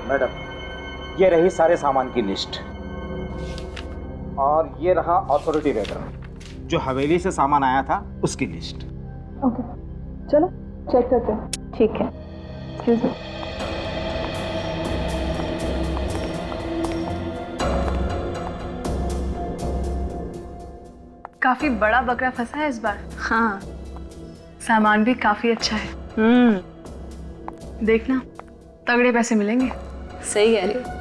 Madam, ये रही सारे सामान की लिस्ट और ये रहा अथॉरिटी लेटर, जो हवेली से सामान आया था उसकी लिस्ट। ओके, चलो चेक करते हैं। ठीक है, एक्सक्यूज मी। काफी बड़ा बकरा फंसा है इस बार। हाँ। सामान भी काफी अच्छा है। देखना, तगड़े पैसे मिलेंगे। सही कह रही हो।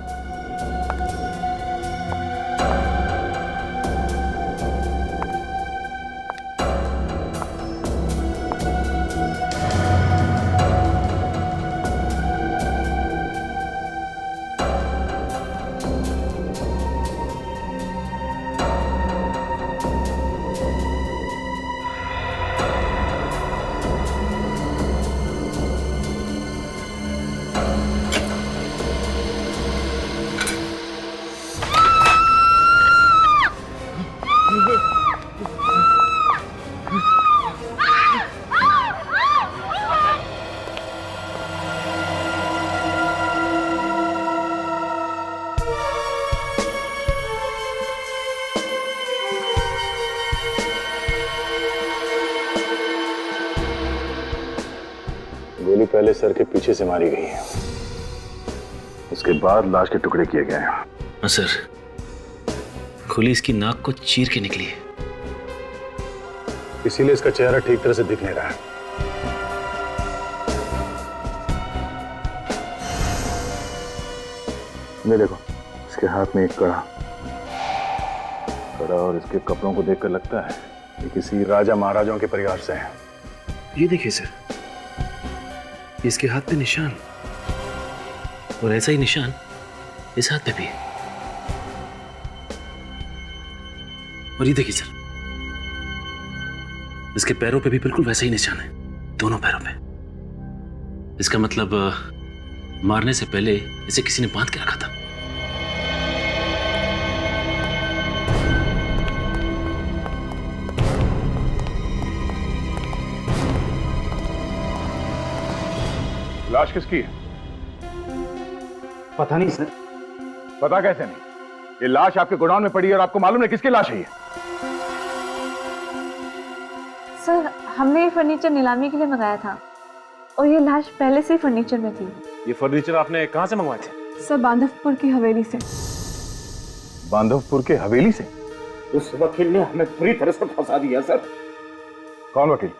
गोली पहले सर के पीछे से मारी गई है, उसके बाद लाश के टुकड़े किए गए हैं। हाँ सर, गोली इसकी नाक को चीर के निकली है, इसीलिए इसका चेहरा ठीक तरह से दिख नहीं रहा है। ये देखो, इसके हाथ में एक कड़ा और इसके कपड़ों को देखकर लगता है ये किसी राजा महाराजाओं के परिवार से है। ये देखिए सर, इसके हाथ पे निशान, और ऐसा ही निशान इस हाथ पे भी है। और ये देखिए सर, इसके पैरों पे भी बिल्कुल वैसा ही निशान है, दोनों पैरों पे। इसका मतलब मारने से पहले इसे किसी ने बांध के रखा था। लाश किसकी है? पता नहीं सर। पता कैसे नहीं? ये लाश आपके गोडाउन में पड़ी है और आपको मालूम है किसकी लाश है ये? सर, हमने ये फर्नीचर नीलामी के लिए मंगाया था और ये लाश पहले से ही फर्नीचर में थी। ये फर्नीचर आपने कहां से मंगवाए थे? सर, बांधवपुर की हवेली से। बांधवपुर के हवेली से? उस वकील ने हमें पूरी तरह से फंसा दिया सर। कौन वकील?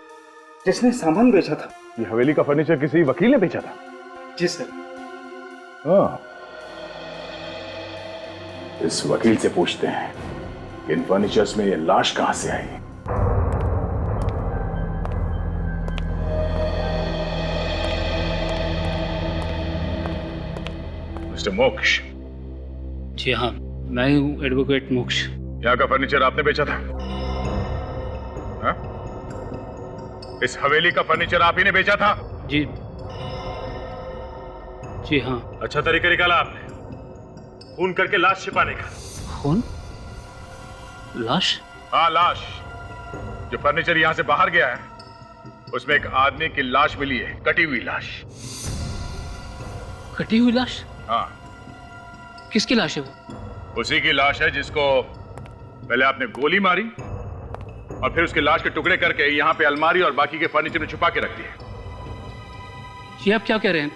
जिसने सामान बेचा था। ये हवेली का फर्नीचर किसी वकील ने बेचा था? जी सर। हाँ, इस वकील से पूछते हैं कि इन फर्नीचर्स में ये लाश कहां से आई। मिस्टर मोक्ष। जी हाँ, मैं हूँ एडवोकेट मोक्ष। यहाँ का फर्नीचर आपने बेचा था? हाँ? इस हवेली का फर्नीचर आप ही ने बेचा था? जी जी हाँ। अच्छा तरीका निकाला आपने खून करके लाश छिपाने का। खून? लाश? हाँ, लाश। जो फर्नीचर यहाँ से बाहर गया है उसमें एक आदमी की लाश मिली है, कटी हुई लाश। कटी हुई लाश? हाँ। किसकी लाश है वो? उसी की लाश है जिसको पहले आपने गोली मारी और फिर उसके लाश के टुकड़े करके यहाँ पे अलमारी और बाकी के फर्नीचर में छुपा के रख दिया। ये आप क्या कह रहे हैं?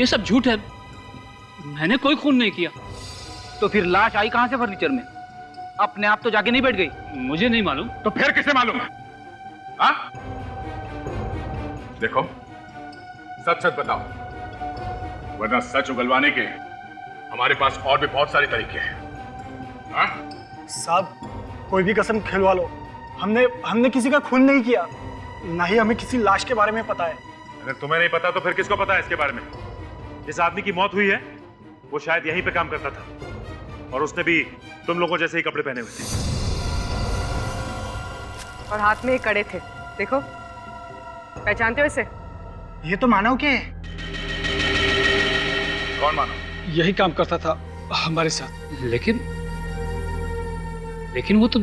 ये सब झूठ है, मैंने कोई खून नहीं किया। तो फिर लाश आई कहां से फर्नीचर में? अपने आप तो जाके नहीं बैठ गई? मुझे नहीं मालूम। तो फिर किसे मालूम है? हाँ? देखो, सच सच बताओ, वरना सच उगलवाने के हमारे पास और भी बहुत सारे तरीके हैं। हाँ? साहब, कोई भी कसम खिलवा लो, हमने किसी का खून नहीं किया, ना ही हमें किसी लाश के बारे में पता है। अगर तुम्हें नहीं पता तो फिर किसको पता है इसके बारे में? जिस आदमी की मौत हुई है वो शायद यहीं पे काम करता था और उसने भी तुम लोगों जैसे ही कपड़े पहने हुए थे। और हाथ में ये कड़े थे, देखो, पहचानते हो इसे? ये तो मानव के। कौन मानो? यही काम करता था हमारे साथ। लेकिन वो तो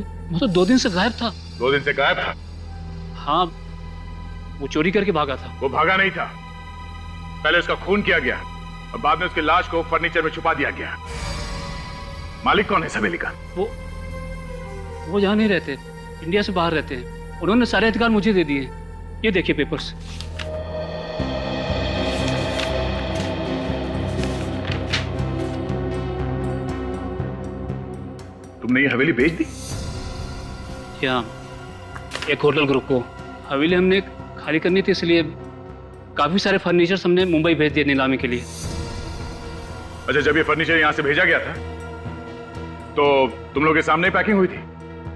2 दिन से गायब था। 2 दिन से गायब था? हाँ, वो चोरी करके भागा था। वो भागा नहीं था, पहले उसका खून किया गया और बाद में उसकी लाश को फर्नीचर में छुपा दिया गया। मालिक कौन है इस हवेली का? वो यहाँ नहीं रहते, इंडिया से बाहर रहते हैं। उन्होंने सारे अधिकार मुझे दे दिए। ये देखिए पेपर्स। तुमने ये हवेली बेच दी? क्या एक होटल ग्रुप को हवेली हमने खाली करनी थी, इसलिए काफी सारे फर्नीचर हमने मुंबई भेज दिए नीलामी के लिए। अच्छा, जब ये फर्नीचर यहाँ से भेजा गया था तो तुम लोग के सामने पैकिंग हुई थी?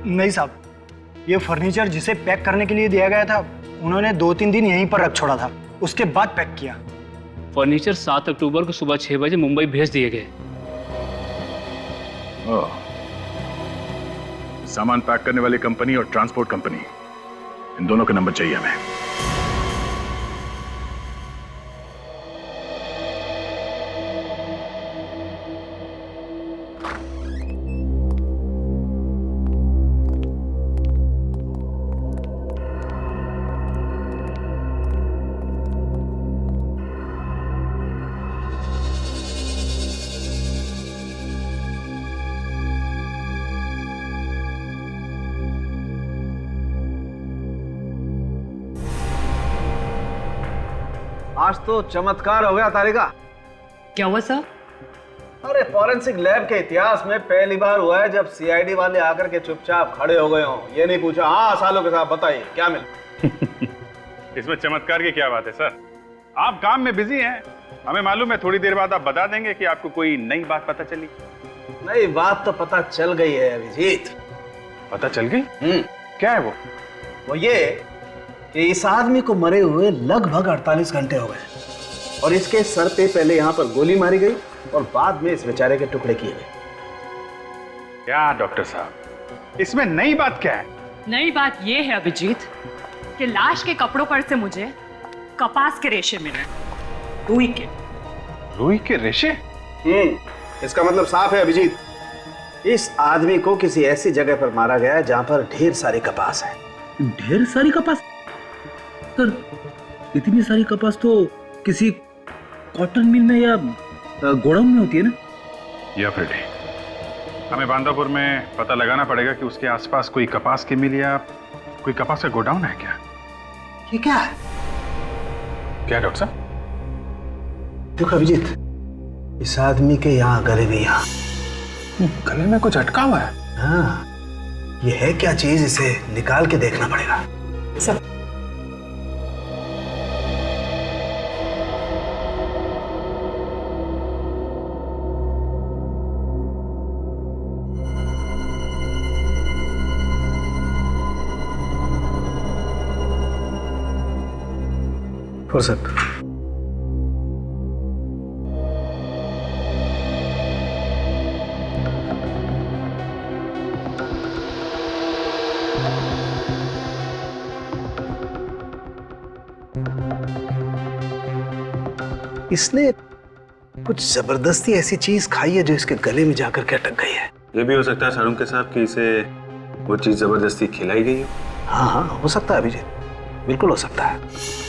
नहीं साहब, ये फर्नीचर जिसे पैक करने के लिए दिया गया था उन्होंने 2-3 दिन यहीं पर रख छोड़ा था, उसके बाद पैक किया। फर्नीचर 7 अक्टूबर को सुबह 6 बजे मुंबई भेज दिए गए। सामान पैक करने वाली कंपनी और ट्रांसपोर्ट कंपनी, इन दोनों के नंबर चाहिए हमें। आज तो चमत्कार हो गया तारिका। क्या हुआ सर? अरे फॉरेंसिक लैब के इतिहास में पहली बार हुआ है जब सीआईडी वाले आकर के चुपचाप खड़े हो गए हों, ये नहीं पूछा हाँ सालों के साथ बताइए क्या मिला। इसमें चमत्कार की क्या बात है सर? आप काम में बिजी हैं, हमें मालूम है। थोड़ी देर बाद आप बता देंगे कि आपको कोई नई बात पता चली। नई बात तो पता चल गई है अभिजीत। पता चल गई? क्या है वो ये कि इस आदमी को मरे हुए लगभग 48 घंटे हो गए और इसके सर पे पहले यहाँ पर गोली मारी गई और बाद में इस बेचारे के टुकड़े किए गए। क्या डॉक्टर साहब, इसमें नई बात क्या है? नई बात यह है अभिजीत कि लाश के कपड़ों पर से मुझे कपास के रेशे मिले, रुई के। रुई के रेशे? इसका मतलब साफ है अभिजीत, इस आदमी को किसी ऐसी जगह पर मारा गया है जहां पर ढेर सारी कपास है। ढेर सारी कपास? सर, इतनी सारी कपास तो किसी कॉटन मिल में या गोडाउन में होती है ना? या फिर हमें बांदापुर में पता लगाना पड़ेगा कि उसके आसपास कोई कपास की मिल या कोई कपास का गोडाउन है क्या? ये क्या है? क्या डॉक्टर साहब? देखो अभिजीत, इस आदमी के यहाँ गले में यहाँ गले में कुछ अटका हुआ है। हाँ, ये है क्या चीज, इसे निकाल के देखना पड़ेगा। सब फुर्सत। इसने कुछ जबरदस्ती ऐसी चीज खाई है जो इसके गले में जाकर के अटक गई है। ये भी हो सकता है सारुण के साहब कि इसे वो चीज जबरदस्ती खिलाई गई हो। हाँ हाँ, हो सकता है अभिजीत, बिल्कुल हो सकता है।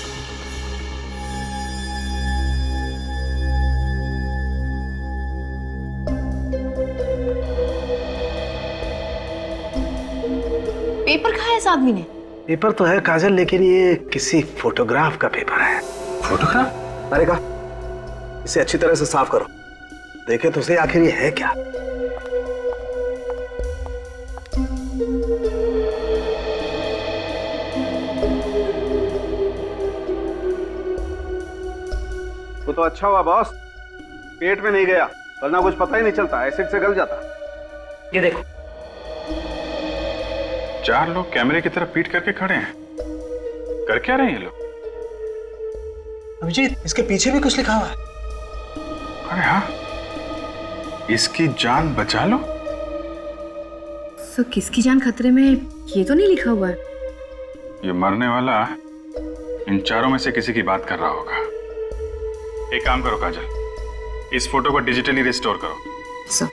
पेपर कहाँ है इस आदमी ने? पेपर तो है काजल, लेकिन ये किसी फोटोग्राफ का पेपर है। फोटोग्राफ? अरे का इसे अच्छी तरह से साफ करो, देखे तो सही आखिर ये है क्या। वो तो अच्छा हुआ बॉस, पेट में नहीं गया, वरना कुछ पता ही नहीं चलता, एसिड से गल जाता। ये देखो। 4 लोग कैमरे की तरफ पीट करके खड़े हैं। कर क्या रहे हैं ये लोग? अभिजीत, इसके पीछे भी कुछ लिखा हुआ है। अरे हाँ, इसकी जान बचा लो। सर, किसकी जान खतरे में, ये तो नहीं लिखा हुआ है। ये मरने वाला इन चारों में से किसी की बात कर रहा होगा। एक काम करो काजल, इस फोटो को डिजिटली रिस्टोर करो। सर,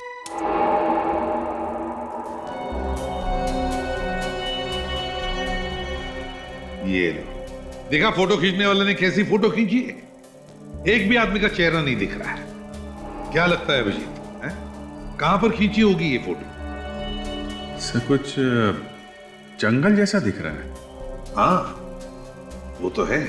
ये देखा फोटो खींचने वाले ने कैसी फोटो खींची है। एक भी आदमी का चेहरा नहीं दिख रहा है। क्या लगता है अभिजीत, हैं? कहां पर खींची होगी ये फोटो? सर कुछ जंगल जैसा दिख रहा है। हाँ, वो तो है।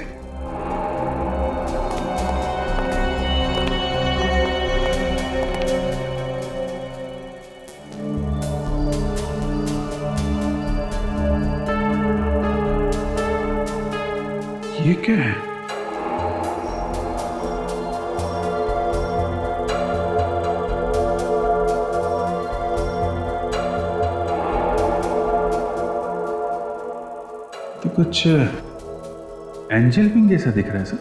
ये क्या है? तो कुछ एंजल विंग जैसा दिख रहा है सर।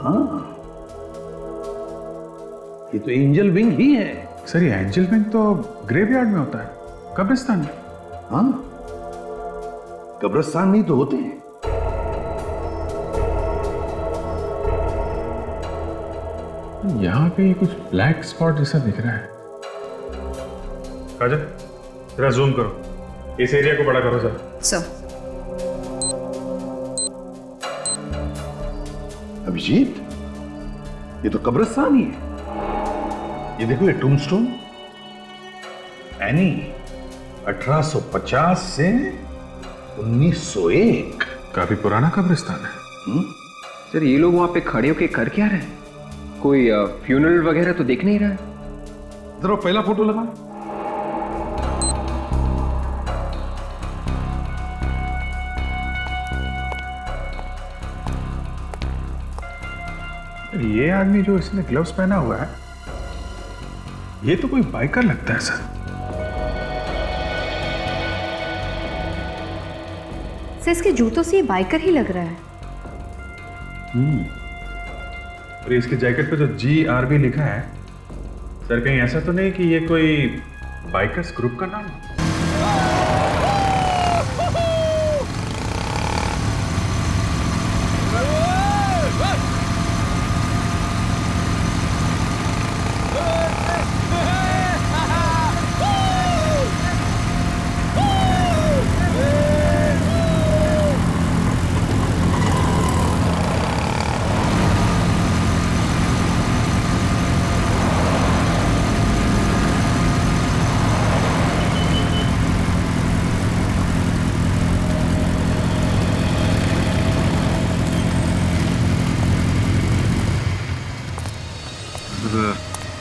हाँ, ये तो एंजल विंग ही है। सर ये एंजल विंग तो ग्रेवयार्ड में होता है, कब्रिस्तान में। हाँ, कब्रिस्तान में ही तो होते हैं। यहाँ पे कुछ ब्लैक स्पॉट जैसा दिख रहा है। काजल, जरा जूम करो, इस एरिया को बड़ा करो सर। सर अभिजीत, ये तो कब्रिस्तान ही है। ये देखो, ये टूमस्टोन एनी 1850 से 1901। काफी पुराना कब्रिस्तान है। सर ये लोग वहां पे खड़े होके कर क्या रहे हैं? कोई फ्यूनरल वगैरह तो देख नहीं रहा है। जरा पहला फोटो लगा। ये आदमी जो इसने ग्लव्स पहना हुआ है, ये तो कोई बाइकर लगता है सर। सर इसके जूतों से ये बाइकर ही लग रहा है। और इसके जैकेट पे जो GRB लिखा है, सर कहीं ऐसा तो नहीं कि ये कोई बाइकर्स ग्रुप का नाम है?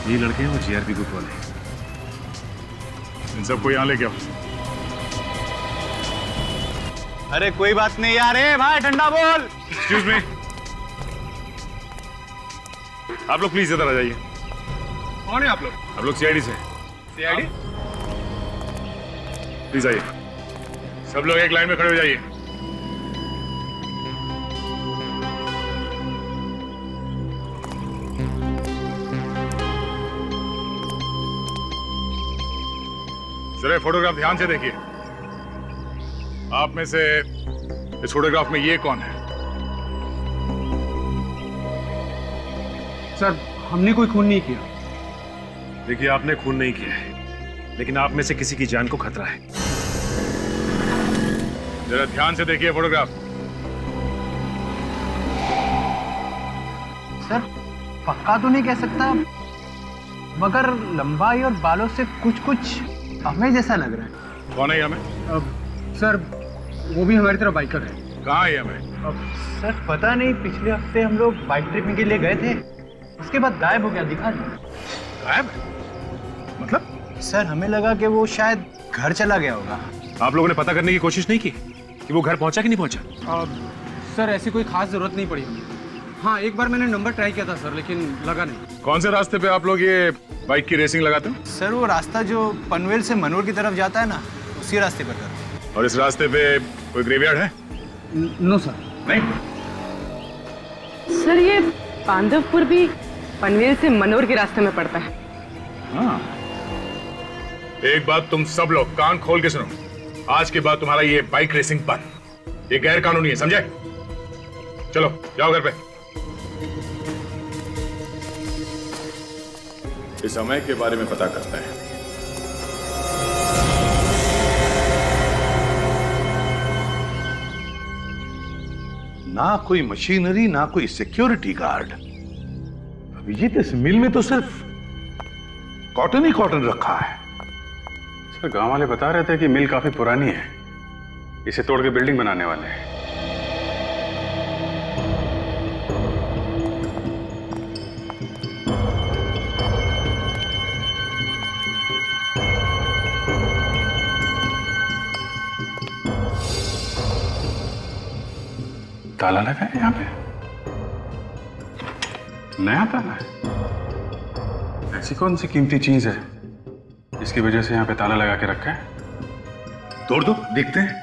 ये लड़के हैं वो GRB ग्रुप वाले। इन सबको यहाँ लेके आओ। अरे कोई बात नहीं यार, भाई ठंडा बोल। एक्सक्यूज मी, आप लोग प्लीज इधर आ जाइए। कौन है आप लोग? आप लोग CID से। CID? प्लीज आइए, सब लोग एक लाइन में खड़े हो जाइए। जरा फोटोग्राफ ध्यान से देखिए। आप में से इस फोटोग्राफ में ये कौन है? सर हमने कोई खून नहीं किया। देखिए, आपने खून नहीं किया है, लेकिन आप में से किसी की जान को खतरा है। जरा ध्यान से देखिए फोटोग्राफ। सर पक्का तो नहीं कह सकता, मगर लंबाई और बालों से कुछ हमें जैसा लग रहा है। कौन है ये हमें? सर वो भी हमारी तरह बाइकर है। कहाँ है हमें? सर पता नहीं, पिछले हफ्ते हम लोग बाइक ट्रिपिंग के लिए गए थे, उसके बाद गायब हो गया, दिखा नहीं। गायब? मतलब? सर हमें लगा कि वो शायद घर चला गया होगा। आप लोगों ने पता करने की कोशिश नहीं की कि वो घर पहुंचा कि नहीं पहुंचा? सर ऐसी कोई खास जरूरत नहीं पड़ी हमें। हाँ एक बार मैंने नंबर ट्राई किया था सर, लेकिन लगा नहीं। कौन से रास्ते पे आप लोग ये बाइक की रेसिंग लगाते हो? सर वो रास्ता जो पनवेल से मनोर की तरफ जाता है ना, उसी रास्ते पर कर। और इस रास्ते पे कोई ग्रेवयार्ड है? No sir. नहीं? सर ये पांडवपुर भी पनवेल से मनोर के रास्ते में पड़ता है। हाँ। एक बात तुम सब लोग कान खोल के सुनो, आज के बाद तुम्हारा ये बाइक रेसिंग बंद। ये गैर कानूनी है, समझे? चलो जाओ घर पे। इस समय के बारे में पता करता है। ना कोई मशीनरी, ना कोई सिक्योरिटी गार्ड, अभिजीत, इस मिल में तो सिर्फ कॉटन ही कॉटन रखा है। सर गांव वाले बता रहे थे कि मिल काफी पुरानी है, इसे तोड़ के बिल्डिंग बनाने वाले हैं। ताला लगा है यहाँ पे, नया ताला है। ऐसी कौन सी कीमती चीज है इसकी वजह से यहाँ पे ताला लगा के रखा है? तोड़ दो, देखते हैं।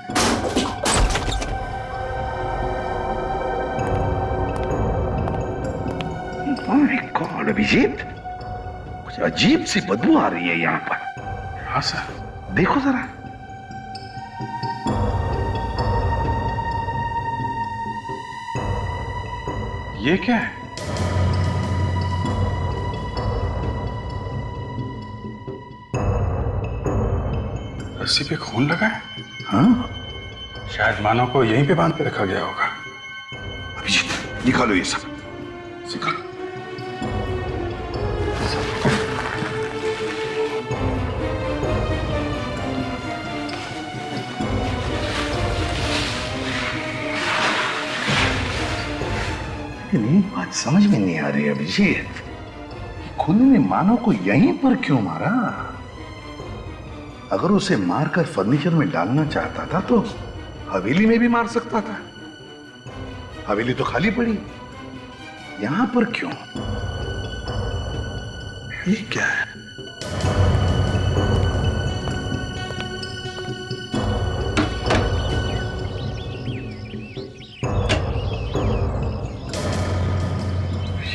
माय गॉड अभिजीत, कुछ अजीब सी बदबू आ रही है यहाँ पर। हाँ सर, देखो जरा। ये क्या है? रस्सी पे खून लगा है। हाँ, शायद मानव को यहीं पे बांध के रखा गया होगा। अभिजीत निकालो ये सब, निकालो। लेकिन एक बात समझ में नहीं आ रही अभिजीत, खुद ने मानव को यहीं पर क्यों मारा? अगर उसे मारकर फर्नीचर में डालना चाहता था तो हवेली में भी मार सकता था। हवेली तो खाली पड़ी, यहां पर क्यों? ये क्या है?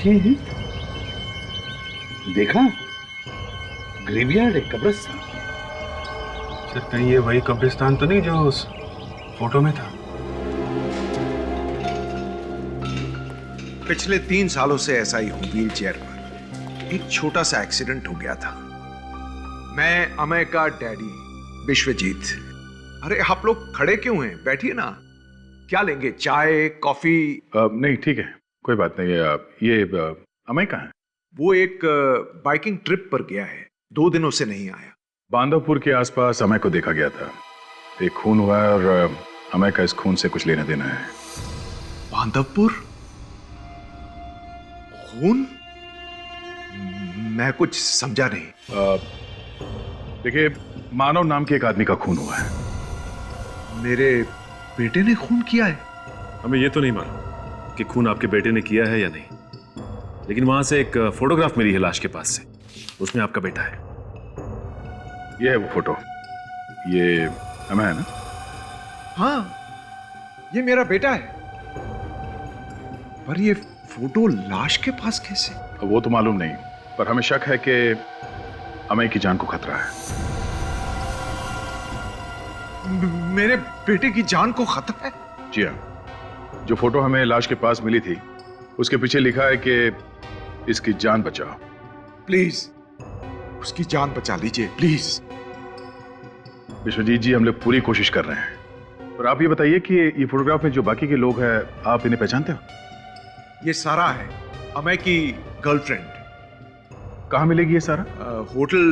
ये देखा, ग्रेवयार्ड, एक कब्रिस्तान। सर कहीं ये वही कब्रिस्तान तो नहीं जो उस फोटो में था? पिछले 3 सालों से ऐसा ही हूं। व्हील चेयर पर एक छोटा सा एक्सीडेंट हो गया था। मैं अमय का डैडी विश्वजीत। अरे आप लोग खड़े क्यों हैं? बैठिए ना। क्या लेंगे, चाय, कॉफी? नहीं ठीक है, कोई बात नहीं। ये अमय कहाँ है? वो एक बाइकिंग ट्रिप पर गया है, 2 दिनों से नहीं आया। बांधवपुर के आसपास अमय को देखा गया था। एक खून हुआ है और अमय का इस खून से कुछ लेना देना है। बांधवपुर? खून? मैं कुछ समझा नहीं। देखिए, मानव नाम के एक आदमी का खून हुआ है। मेरे बेटे ने खून किया है? हमें ये तो नहीं मालूम कि खून आपके बेटे ने किया है या नहीं, लेकिन वहां से एक फोटोग्राफ मिली है लाश के पास से, उसमें आपका बेटा है। ये है वो फोटो। ये अमय है ना? हाँ, ये मेरा बेटा है। पर ये फोटो लाश के पास कैसे? वो तो मालूम नहीं, पर हमें शक है कि अमय की जान को खतरा है। मेरे बेटे की जान को खतरा है? जी हाँ। जो फोटो हमें लाश के पास मिली थी, उसके पीछे लिखा है कि इसकी जान बचाओ। प्लीज उसकी जान बचा लीजिए, प्लीज। विश्वजीत जी, हम लोग पूरी कोशिश कर रहे हैं, पर आप ये बताइए कि ये फोटोग्राफ में जो बाकी के लोग हैं, आप इन्हें पहचानते हो? ये सारा है अमय की गर्लफ्रेंड। कहाँ मिलेगी ये सारा? होटल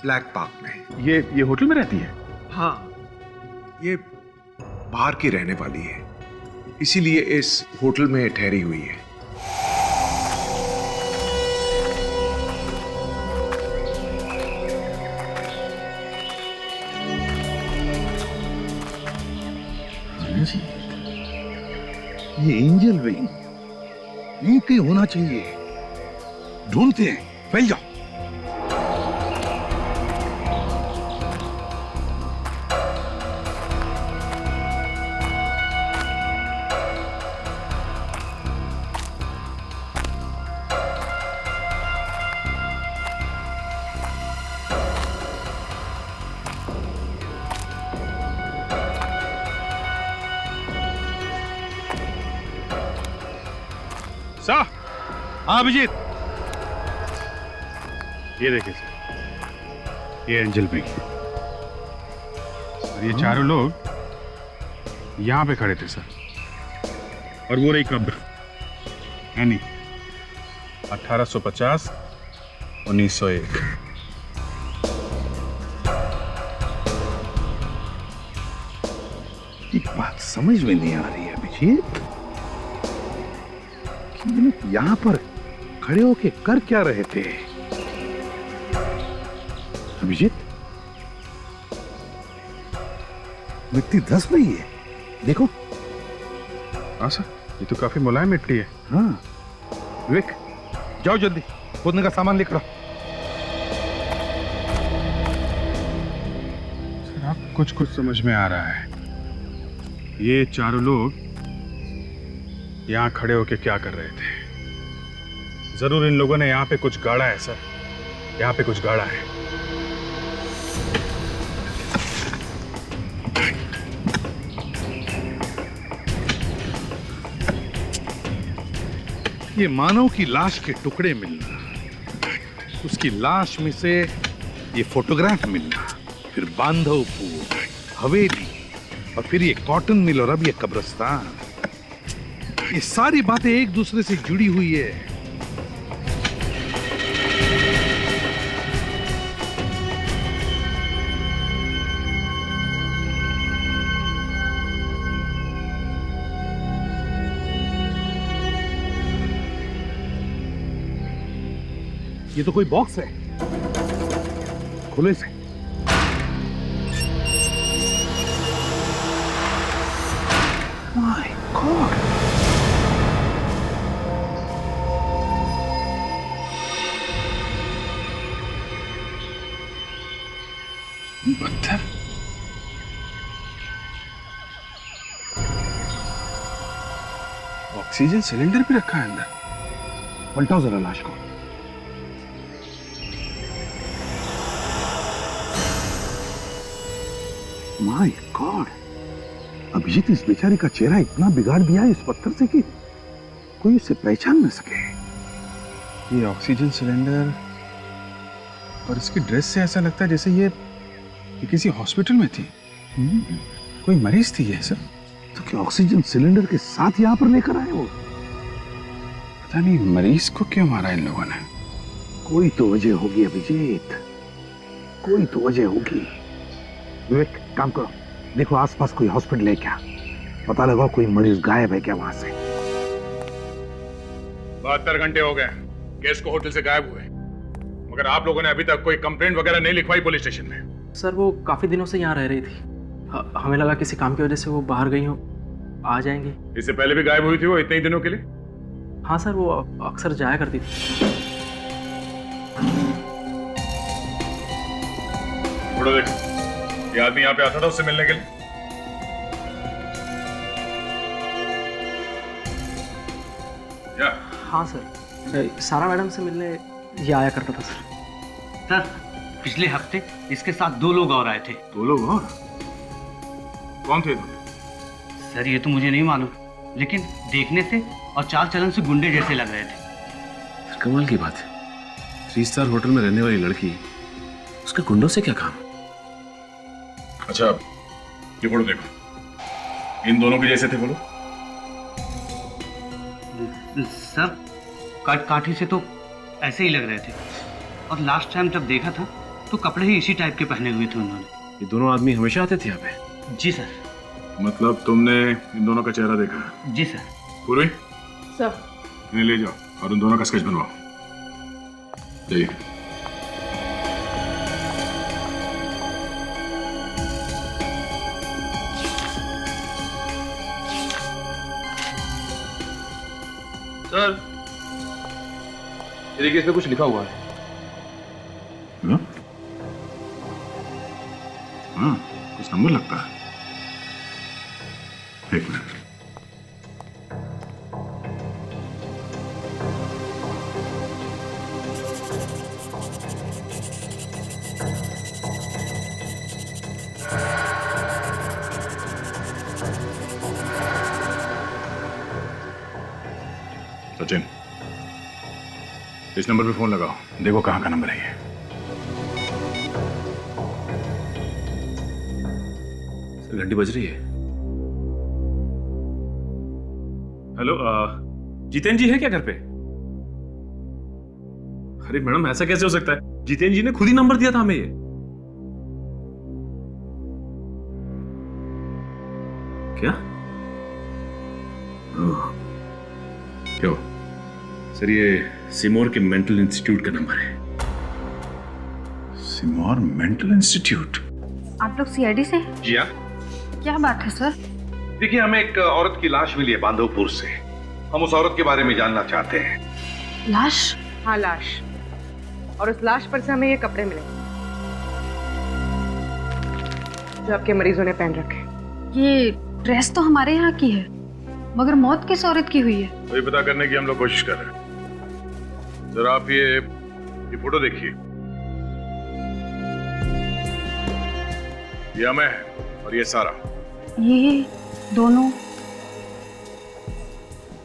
ब्लैक पार्क में। ये होटल में रहती है? हाँ, ये बाहर की रहने वाली है, इसीलिए इस होटल में ठहरी हुई है। ये एंजल विंग यहीं कहीं होना चाहिए। ढूंढते हैं, फैल जाओ। सर। हाँ अभिजीत, ये देखिए सर, ये एंजल विंग। और ये चारों लोग यहां पे खड़े थे सर, और वो रही कब्र। है नहीं, 1850 1901। एक बात समझ में नहीं आ रही है अभिजीत कि ये लोग यहां पर खड़े होके कर क्या रहे थे। अभिजीत, मिट्टी धंस रही है, देखो। हाँ सर, ये तो काफी मुलायम मिट्टी है। हाँ विवेक, जाओ जल्दी खोदने का सामान लेकर आओ। सर आप कुछ समझ में आ रहा है। ये चारों लोग यहां खड़े होके क्या कर रहे थे? जरूर इन लोगों ने यहां पे कुछ गाड़ा है सर, यहां पे कुछ गाड़ा है। ये मानव की लाश के टुकड़े मिलना, उसकी लाश में से ये फोटोग्राफ मिलना, फिर बांधवपुर, हवेली, और फिर ये कॉटन मिल, और अब ये कब्रिस्तान, ये सारी बातें एक दूसरे से जुड़ी हुई है। ये तो कोई बॉक्स है, खुले से। माय गॉड, पत्थर। ऑक्सीजन सिलेंडर भी रखा है अंदर। पलटाओ जरा लाश को। माय गॉड, अभिजीत, इस बेचारी का चेहरा इतना बिगाड़ दिया है इस पत्थर से कि कोई उसे पहचान न सके। ये ऑक्सीजन सिलेंडर और इसकी ड्रेस से ऐसा लगता है जैसे ये किसी हॉस्पिटल में थी। कोई मरीज थी ये सर। तो क्या ऑक्सीजन सिलेंडर के साथ यहां पर लेकर आए वो? पता नहीं मरीज को क्यों मारा इन लोगों ने। कोई तो वजह होगी अभिजीत, कोई तो वजह होगी। विवेक, काम करो, देखो आसपास कोई हॉस्पिटल है क्या, पता लगाओ कोई मरीज गायब है क्या वहां से। 72 घंटे हो गए केस को होटल से गायब हुए, मगर आप लोगों ने अभी तक कोई कंप्लेंट वगैरह नहीं लिखवाई पुलिस स्टेशन में। सर वो काफी दिनों से यहाँ रह रही थी, हमें लगा किसी काम की वजह से वो बाहर गई हो, आ जाएंगी। इससे पहले भी गायब हुई थी वो इतने ही दिनों के लिए? हाँ सर, वो अक्सर जाया करती थी। थोड़ा देखो, ये आदमी यहाँ पे आता था उससे मिलने के लिए? क्या? हाँ सर, सारा मैडम से मिलने ये आया करता था सर। सर पिछले हफ्ते इसके साथ 2 लोग और आए थे। 2 लोग और? कौन थे? सर ये तो मुझे नहीं मालूम, लेकिन देखने से और चाल चलन से गुंडे जैसे लग रहे थे। कमाल की बात है, 3 स्टार होटल में रहने वाली लड़की, उसके गुंडों से क्या काम? अच्छा ये फोटो देखो, इन दोनों के जैसे थे बोलो। सर काठी से तो ऐसे ही लग रहे थे, और लास्ट टाइम जब देखा था तो कपड़े ही इसी टाइप के पहने हुए थे उन्होंने। ये दोनों आदमी हमेशा आते थे यहाँ पे? जी सर। मतलब तुमने इन दोनों का चेहरा देखा? जी सर। पूर्वी, सर इन्हें ले जाओ और उन दोनों का स्केच बनवाओ। जी। सर ये देखिए, इसमें कुछ लिखा हुआ है। हाँ, कुछ नंबर लगता है। एक मिनट। सचिन, इस नंबर पे फोन लगाओ, देखो कहाँ का नंबर है ये। सर घंटी बज रही है। हेलो, जितेन जी है क्या घर पे? अरे मैडम, ऐसा कैसे हो सकता है? जितेंद्र जी ने खुद ही नंबर दिया था हमें ये। क्या? क्यों सर, ये सिमोर के मेंटल इंस्टीट्यूट का नंबर है। सिमोर मेंटल इंस्टीट्यूट? आप लोग सीआईडी से हैं? जी हाँ। क्या बात है सर? देखिए, हमें एक औरत की लाश मिली है बांधवपुर से। हम उस औरत के बारे में जानना चाहते हैं। लाश? हाँ, लाश। और उस लाश पर से हमें ये कपड़े मिले जो आपके मरीजों ने पहन रखे। ये ड्रेस तो हमारे यहाँ की है, मगर मौत किस औरत की हुई है? वही पता करने की हम लोग कोशिश कर रहे हैं। जरा आप ये फोटो देखिए। ये मैं है और ये सारा। ये दोनों?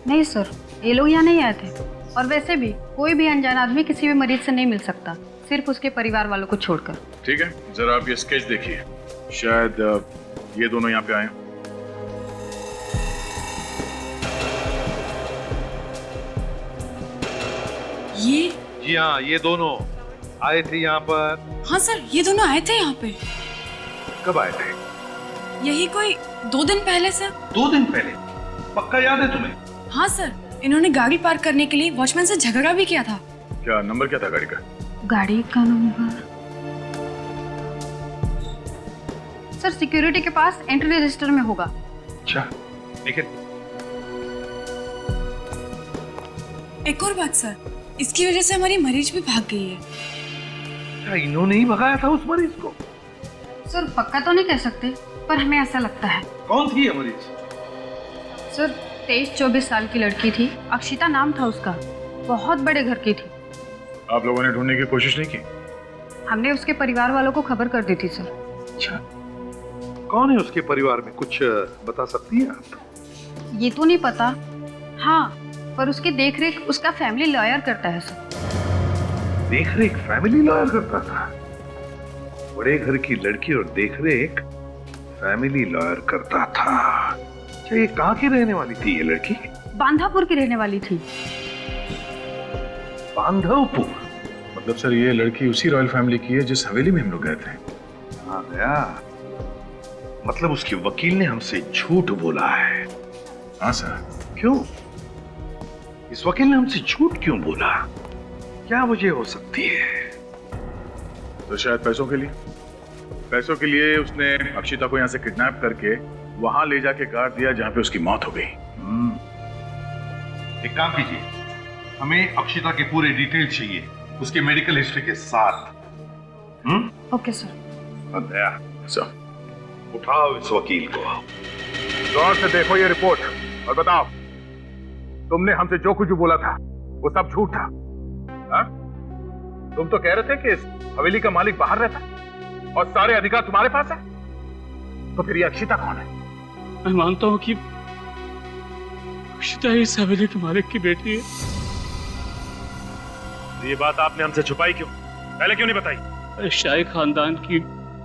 नहीं सर, ये लोग यहाँ नहीं आए थे। और वैसे भी कोई भी अनजान आदमी किसी भी मरीज से नहीं मिल सकता, सिर्फ उसके परिवार वालों को छोड़कर। ठीक है, जरा आप ये स्केच देखिए। शायद ये दोनों यहाँ पे आए। ये? जी हाँ, ये दोनों आए थे यहाँ पर। हाँ सर, ये दोनों आए थे यहाँ पे। कब आए थे? यही कोई 2 दिन पहले सर। 2 दिन पहले? पक्का याद है तुम्हें? हाँ सर, इन्होंने गाड़ी पार्क करने के लिए वॉचमैन से झगड़ा भी किया था। क्या नंबर क्या था गाड़ी का? गाड़ी का नंबर सर सिक्योरिटी के पास एंट्री रजिस्टर में होगा। अच्छा, लेकिन एक और बात सर, इसकी वजह से हमारी मरीज भी भाग गई है। क्या इन्होंने ही भगाया था उस मरीज को? सर पक्का तो नहीं कह सकते, पर हमें ऐसा लगता है। कौन थी ये मरीज? सर 23-24 साल की लड़की थी, अक्षिता नाम था उसका। बहुत बड़े घर की थी। आप लोगों ने ढूंढने की कोशिश नहीं की? हमने उसके परिवार वालों को खबर कर दी थी सर। अच्छा, कौन है उसके परिवार में, कुछ बता सकती हैं आप? ये तो नहीं पता। हाँ, पर उसकी देखरेख उसका फैमिली लॉयर करता है सर। देखरेख फैमिली लॉयर करता था? बड़े घर की लड़की और देखरेख फैमिली लॉयर करता था। अच्छा, ये कहाँ की रहने वाली थी ये लड़की? बांधापुर की रहने वाली थी। बांधवपुर? मतलब सर ये लड़की उसी रॉयल फैमिली की है जिस हवेली में हम लोग गए थे। हाँ गया, मतलब उसके वकील ने हमसे झूठ बोला है। हाँ सर। क्यों? इस वकील ने हमसे झूठ क्यों बोला? क्या वजह हो सकती है? तो शायद पैसों के लिए। पैसों के लिए उसने अक्षिता को यहाँ से किडनैप करके वहां ले जाके गाड़ दिया जहां पे उसकी मौत हो गई। एक काम कीजिए, हमें अक्षिता के पूरे डिटेल चाहिए, उसके मेडिकल हिस्ट्री के साथ। Okay sir. दया सर, उठाओ इस वकील को। गौर से देखो ये रिपोर्ट और बताओ, तुमने हमसे जो कुछ भी बोला था वो सब झूठ था। हा? तुम तो कह रहे थे कि इस हवेली का मालिक बाहर रहता और सारे अधिकार तुम्हारे पास है, तो फिर ये अक्षिता कौन है? मैं मानता हूँ कि अक्षिता इस हवेली के मालिक की बेटी है। ये बात आपने हमसे छुपाई क्यों? पहले क्यों नहीं बताई? शाही खानदान की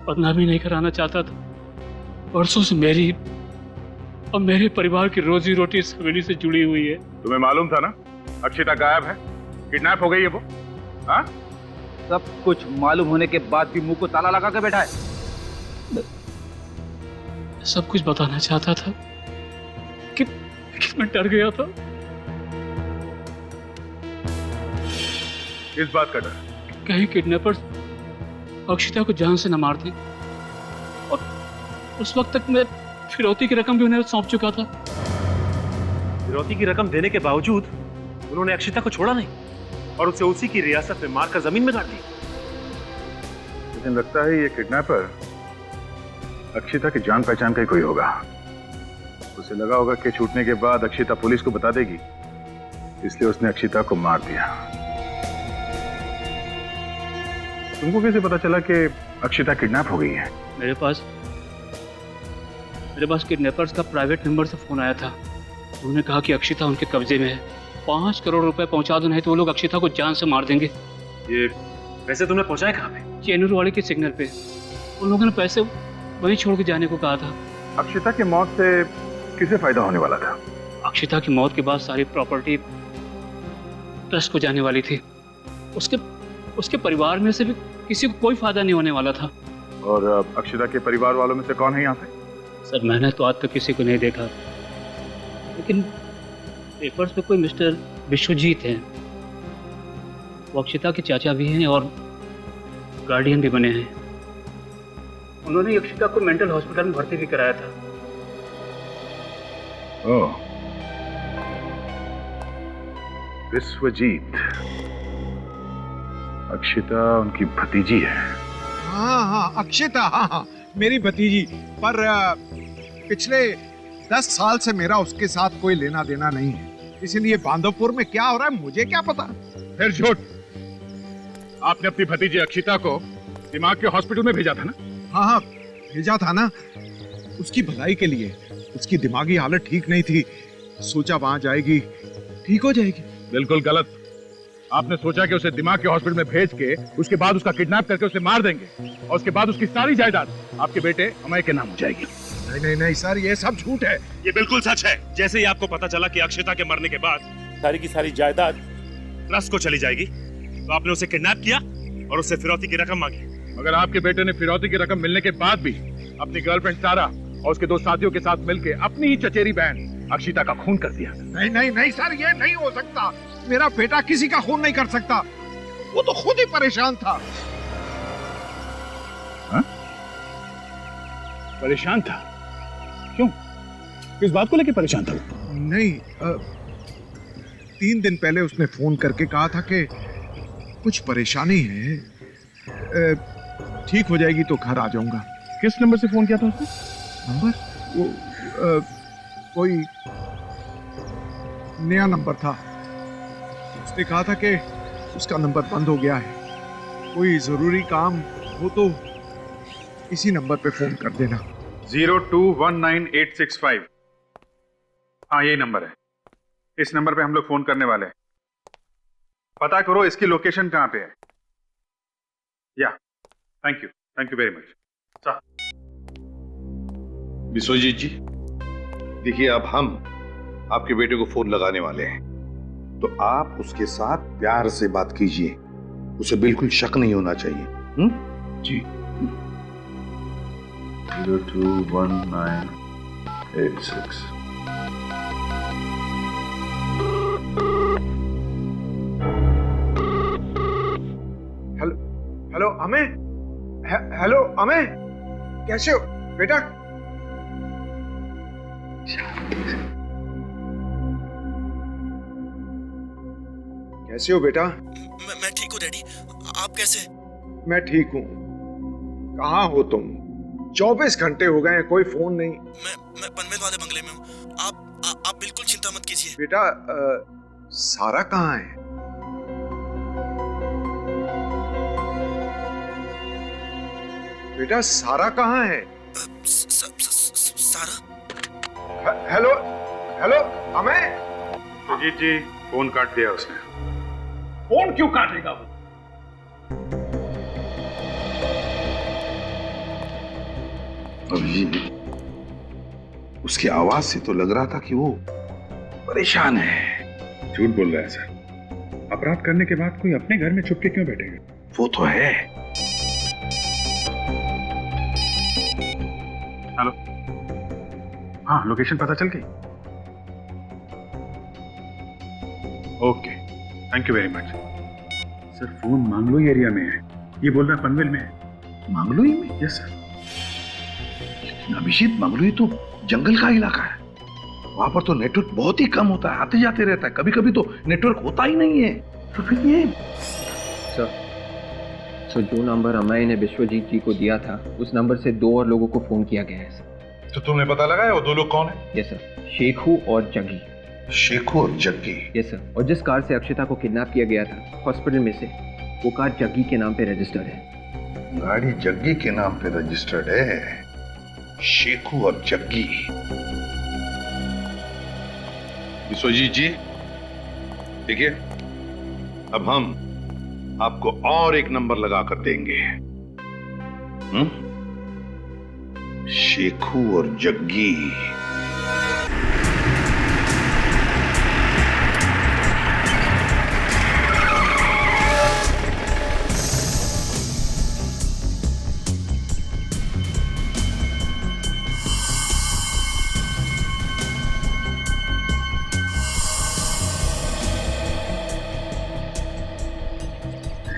बदनामी नहीं कराना चाहता था। वर्षों से मेरी और मेरे परिवार की रोजी रोटी इस हवेली से जुड़ी हुई है। तुम्हें मालूम था ना अक्षिता गायब है, किडनैप हो गई है वो? हाँ? सब कुछ मालूम होने के बाद भी मुंह को ताला लगा के बैठा है। सब कुछ बताना चाहता था कि मैं डर गया था। इस बात का डर? कहीं किडनैपर्स अक्षिता को जान से न मार दें। और उस वक्त तक मैं फिरौती की रकम भी उन्हें सौंप चुका था। फिरौती की रकम देने के बावजूद उन्होंने अक्षिता को छोड़ा नहीं और उसे उसी की रियासत में मारकर जमीन में गाड़ दी। लेकिन लगता है ये किडनैपर अक्षिता की जान पहचान का ही कोई होगा। उसे लगा होगा कि छूटने के बाद अक्षिता पुलिस को बता देगी, इसलिए उसने अक्षिता को मार दिया। तुमको कैसे पता चला कि अक्षिता किडनैप हो गई है? मेरे पास किडनैपर्स का प्राइवेट नंबर से फोन आया था। उन्होंने कहा कि अक्षिता उनके कब्जे में है, 5 करोड़ रुपए पहुंचा दो, नहीं तो वो लोग अक्षिता को जान से मार देंगे। ये पैसे तुमने पहुंचाए कहाँ पे? चेनूर वाले के सिग्नल पे। उन लोगों ने पैसे वहीं छोड़ के जाने को कहा था। अक्षिता की मौत से किसे फायदा होने वाला था? अक्षिता की मौत के बाद सारी प्रॉपर्टी ट्रस्ट को जाने वाली थी। उसके परिवार में से भी किसी को कोई फायदा नहीं होने वाला था। और अक्षता के परिवार वालों में से कौन है यहाँ पे? सर मैंने तो आज तक किसी को नहीं देखा, लेकिन पेपर्स पे कोई मिस्टर विश्वजीत हैं, वो अक्षता के चाचा भी हैं और गार्डियन भी बने हैं। उन्होंने अक्षता को मेंटल हॉस्पिटल में भर्ती भी कराया था। ओह, विश्वजीत, अक्षता उनकी भतीजी है। हाँ, अक्षिता, हाँ, मेरी भतीजी। पर पिछले 10 साल से मेरा उसके साथ कोई लेना देना नहीं है, इसलिए बांधवपुर में क्या हो रहा है मुझे क्या पता। फिर झूठ। आपने अपनी भतीजी अक्षिता को दिमाग के हॉस्पिटल में भेजा था ना? हाँ, भेजा था ना, उसकी भलाई के लिए। उसकी दिमागी हालत ठीक नहीं थी, सोचा वहां जाएगी ठीक हो जाएगी। बिल्कुल गलत। आपने सोचा कि उसे दिमाग के हॉस्पिटल में भेज के उसके बाद उसका किडनैप करके उसे मार देंगे और उसके बाद उसकी सारी जायदाद आपके बेटे अमय के नाम हो जाएगी। नहीं सर, ये सब झूठ है। ये बिल्कुल सच है। जैसे ही आपको पता चला कि अक्षता के मरने के बाद सारी की सारी जायदाद ट्रस्ट को चली जाएगी, तो आपने उसे किडनैप किया और उससे फिरौती की रकम मांगी। मगर आपके बेटे ने फिरौती की रकम मिलने के बाद भी अपनी गर्लफ्रेंड सारा और उसके 2 साथियों के साथ मिलकर अपनी ही चचेरी बहन अक्षिता का खून कर दिया। नहीं सर, ये नहीं हो सकता। मेरा बेटा किसी का खून नहीं कर सकता, वो तो खुद ही परेशान था। हा? परेशान था? क्यों? किस बात को लेकर परेशान था? नहीं, 3 दिन पहले उसने फोन करके कहा था कि कुछ परेशानी है, ठीक हो जाएगी तो घर आ जाऊंगा। किस नंबर से फोन किया था उसने? नंबर? वो कोई नया नंबर था। उसने कहा था कि उसका नंबर बंद हो गया है, कोई जरूरी काम हो तो इसी नंबर पे फोन कर देना। 0219865। हाँ, यही नंबर है। इस नंबर पे हम लोग फोन करने वाले हैं। पता करो इसकी लोकेशन कहाँ पे है। Yeah, thank you very much. Vishwajeet ji, देखिए अब हम आपके बेटे को फोन लगाने वाले हैं, तो आप उसके साथ प्यार से बात कीजिए, उसे बिल्कुल शक नहीं होना चाहिए। जी। 021986। हेलो अमय, हेलो अमय, कैसे हो बेटा? कैसे हो बेटा? मैं ठीक हूँ डैडी, आप कैसे? मैं ठीक हूँ। कहाँ हो तुम? 24 घंटे हो गए, कोई फोन नहीं। मैं पनवेल वाले बंगले में हूँ। आप बिल्कुल चिंता मत कीजिए। बेटा, सारा कहाँ है? बेटा, सारा कहाँ है? सारा? हेलो अमय। सुजीत जी, फोन काट दिया उसने। फोन क्यों काटेगा वो? अभिजीत, उसकी आवाज से तो लग रहा था कि वो परेशान है। झूठ बोल रहा है सर। अपराध करने के बाद कोई अपने घर में छुप के क्यों बैठेगा? वो तो है। हेलो, हाँ, लोकेशन पता चल गई? Okay, thank you very much. Sir, phone Mangloi area में है, ये बोल रहा है पनवेल में है। मंगलोई में? Yes sir. अभिजीत, मंगलोई तो जंगल का इलाका है, वहां पर तो नेटवर्क बहुत ही कम होता है, आते जाते रहता है, कभी कभी तो नेटवर्क होता ही नहीं है। तो फिर ये सर, जो नंबर अमय ने विश्वजीत जी को दिया था, उस नंबर से 2 और लोगों को फोन किया गया है सर। तो तुमने पता लगाया वो 2 लोग कौन है? यस सर, शेखू और जग्गी। शेखू और जग्गी? Yes sir. और जिस कार से अक्षता को किडनैप किया गया था हॉस्पिटल में से, वो कार जग्गी के नाम पे रजिस्टर्ड है। गाड़ी जग्गी के नाम पे रजिस्टर्ड है। शेखू और जग्गी। विश्वजीत जी, देखिए, अब हम आपको और एक नंबर लगाकर देंगे। शेखू और जग्गी।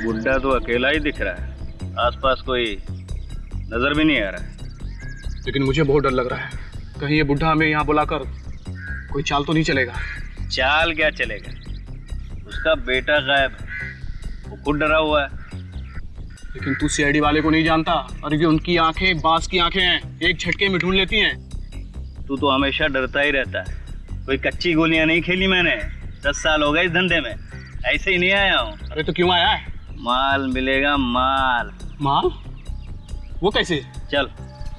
बुड्ढा तो अकेला ही दिख रहा है, आसपास कोई नजर भी नहीं आ रहा है। लेकिन मुझे बहुत डर लग रहा है, कहीं ये बुढ़ा हमें यहाँ बुलाकर कोई चाल तो नहीं चलेगा। चाल क्या चलेगा, उसका बेटा गायब है, वो खुद डरा हुआ है। लेकिन तू सीआईडी वाले को नहीं जानता, और ये उनकी आंखें बांस की आंखें हैं, एक झटके में ढूंढ लेती हैं। तू तो हमेशा डरता ही रहता है, कोई कच्ची गोलियां नहीं खेली मैंने, 10 साल हो गए इस धंधे में, ऐसे ही नहीं आया हूँ। अरे तो क्यों आया है? माल मिलेगा, माल। माल? वो कैसे? चल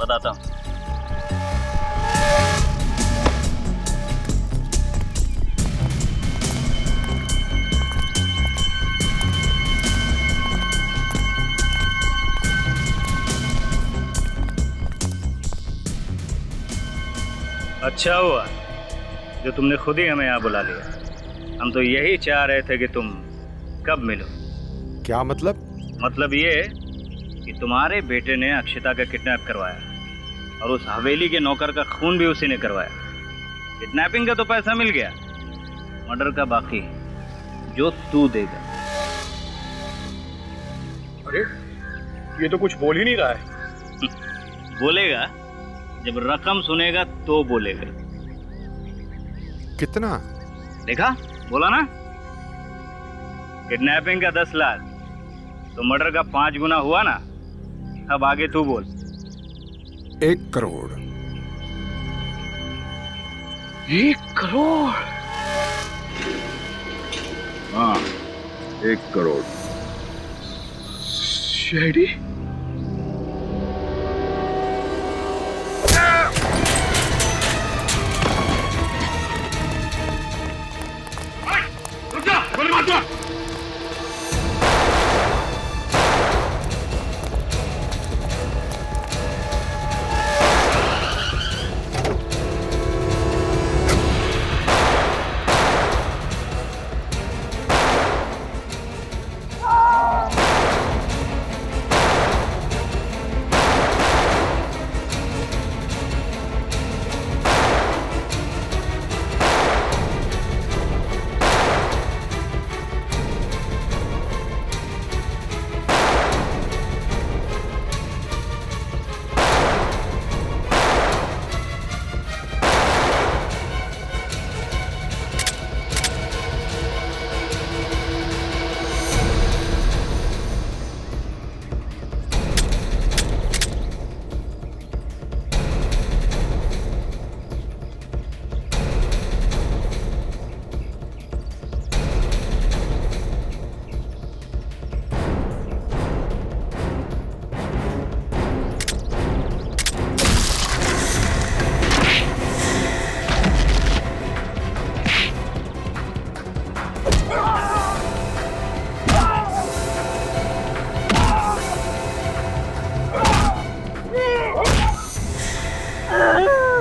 बताता हूँ। अच्छा हुआ जो तुमने खुद ही हमें यहाँ बुला लिया, हम तो यही चाह रहे थे कि तुम कब मिलो। क्या मतलब? मतलब ये कि तुम्हारे बेटे ने अक्षिता का किडनैप करवाया, और उस हवेली के नौकर का खून भी उसी ने करवाया। किडनैपिंग का तो पैसा मिल गया, मर्डर का बाकी जो तू देगा। अरे ये तो कुछ बोल ही नहीं रहा है। बोलेगा, जब रकम सुनेगा तो बोलेगा। कितना? देखा, बोला ना, किडनैपिंग का 10 लाख तो मर्डर का 5 गुना हुआ ना। अब आगे तू बोल। 1 करोड़। 1 करोड़? हाँ, 1 करोड़। सीआईडी? रुक जा, गोली मार दो।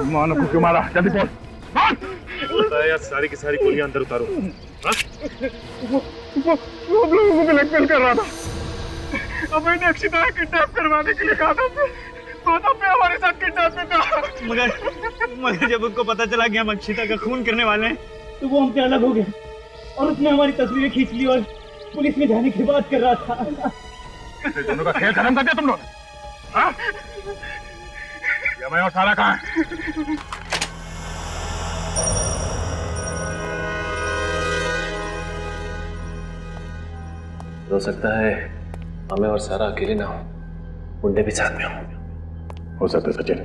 मानो को क्यों मारा? जल्दी बोल। यार, सारी की सारी गोलियां अंदर उतारो। वो लोगों को ब्लैकमेल कर रहा था। अब मैंने अक्षिता को किडनैप करवाने के लिए कहा था, तो पे हमारे साथ किडनैप में था। मगर जब उनको पता चला कि हम अक्षिता का खून करने वाले हैं, तो वो हमसे अलग हो गए और उसने हमारी तस्वीरें खींच ली और पुलिस में जाने की बात कर रहा था। दोनों का खेल खत्म कर दिया तुम लोग। हाँ? मैं और सारा कहाँ है? हो सकता है हमें और सारा अकेले ना हो, मुंडे भी साथ में हो सकता है सचिन।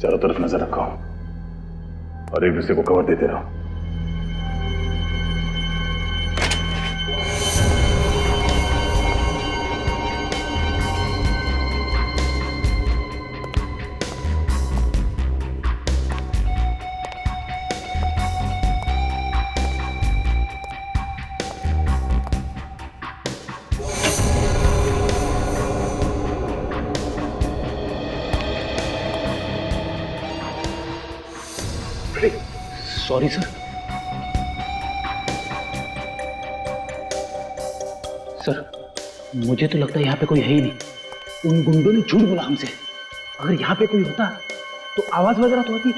चारों तरफ नजर रखो और एक दूसरे को कवर देते रहो। Sorry sir. सर, मुझे तो लगता है यहाँ पे कोई है ही नहीं। उन गुंडों ने झूठ बोला हमसे। अगर यहाँ पे कोई होता तो आवाज वगैरह तो होती।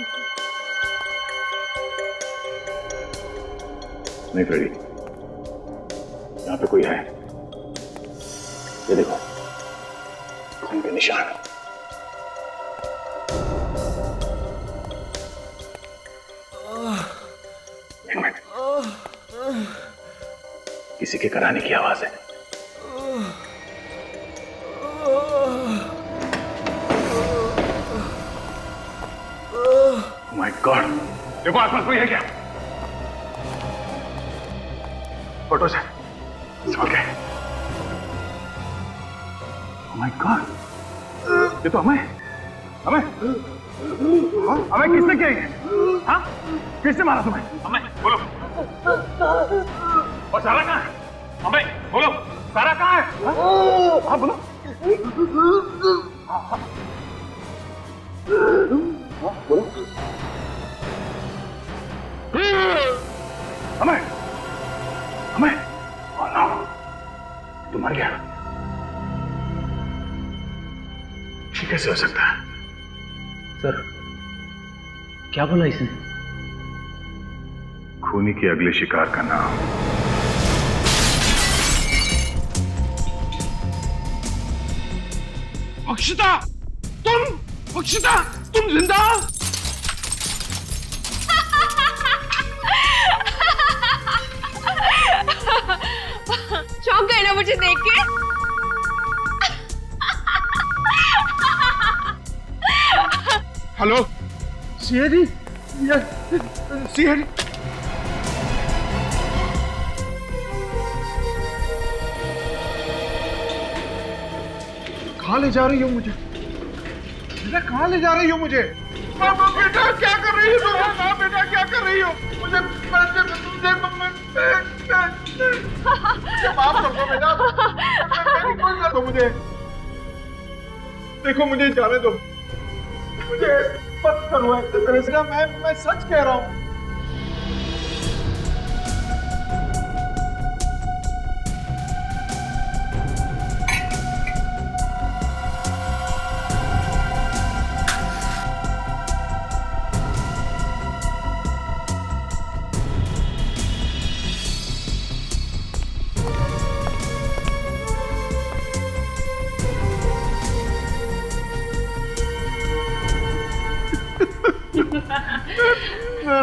नहीं फ्रेडी, यहाँ पे कोई है। ये देखो खून के निशान। एक मिनट, किसी के कराने की आवाज है। माय गॉड, देखो आसपास कोई है क्या? फोटो से संभाल के। माय गॉड, ये तो हमें किसने किया ये? हाँ, किसने मारा तुम्हें? हमें बोलो। और सारा कहाँ है? हमें बोलो, सारा कहाँ है? हाँ बोलो। बोलो। हमें तुम मर गया। ये कैसे हो सकता है? सर क्या बोला इसने? खूनी के अगले शिकार का नाम अक्षता, तुम जिंदा? चौंक गए ना मुझे देख के? हेलो सिया जी, सिया जी, कहाँ ले जा रही हो मुझे? बेटा कहाँ ले जा रही हो मुझे? बेटा क्या कर रही हो तुम? बेटा क्या कर रही हो? मुझे माफ कर दो बेटा, मेरी कोई ना दो मुझे। देखो मुझे जाने दो, मुझे मत करो ऐसे तरह से। मैं सच कह रहा हूँ।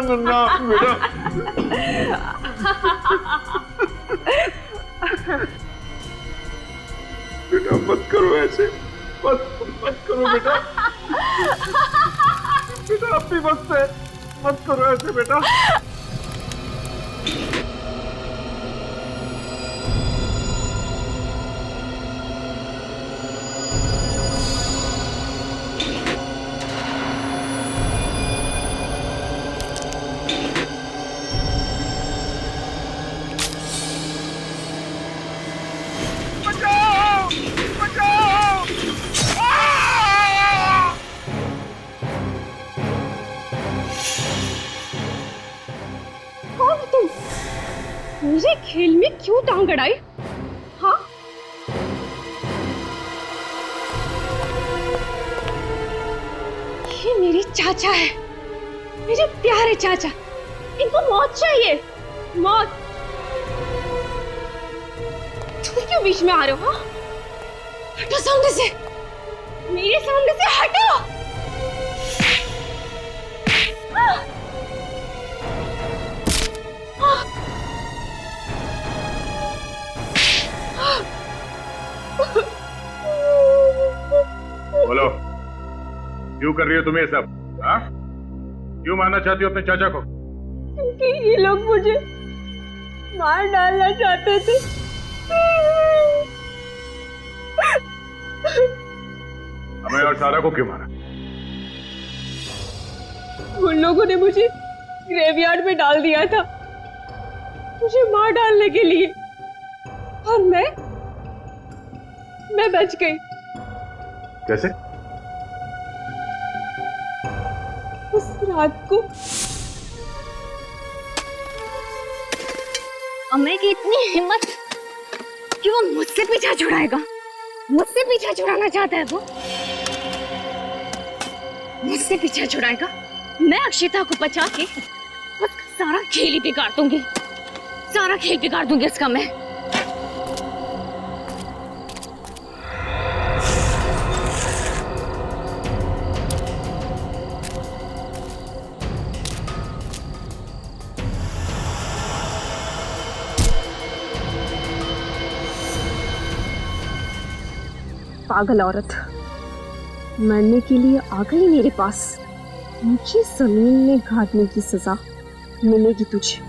ना बेटा, बेटा मत करो ऐसे, मत करो बेटा। बेटा अब भी वक्त है, मत करो ऐसे बेटा। मेरे खेल में क्यों टांग अड़ाई? हाँ, ये मेरे चाचा है, मेरे प्यारे चाचा। इनको मौत चाहिए, मौत। तुम क्यों बीच में आ रहे हो? हाँ? हटो सामने से, मेरे सामने से हटो। बोलो, क्यों कर रही हो तुम ये सब? हाँ? क्यों मारना चाहती हो अपने चाचा को? क्योंकि ये लोग मुझे मार डालना चाहते थे। हमें और सारा को क्यों मारा? उन लोगों ने मुझे ग्रेवयार्ड में डाल दिया था, मुझे मार डालने के लिए, और मैं बच गई। कैसे? उस रात को अम्मे की इतनी हिम्मत कि वो मुझसे पीछा छुड़ाएगा, मुझसे पीछा छुड़ाना चाहता है वो, मुझसे पीछा छुड़ाएगा। मैं अक्षिता को बचा के उसका सारा खेल ही बिगाड़ दूंगी, सारा खेल बिगाड़ दूंगी उसका मैं। पागल औरत मरने के लिए आ गई मेरे पास। मुझे जमीन में गाड़ने की सजा मिलेगी तुझे।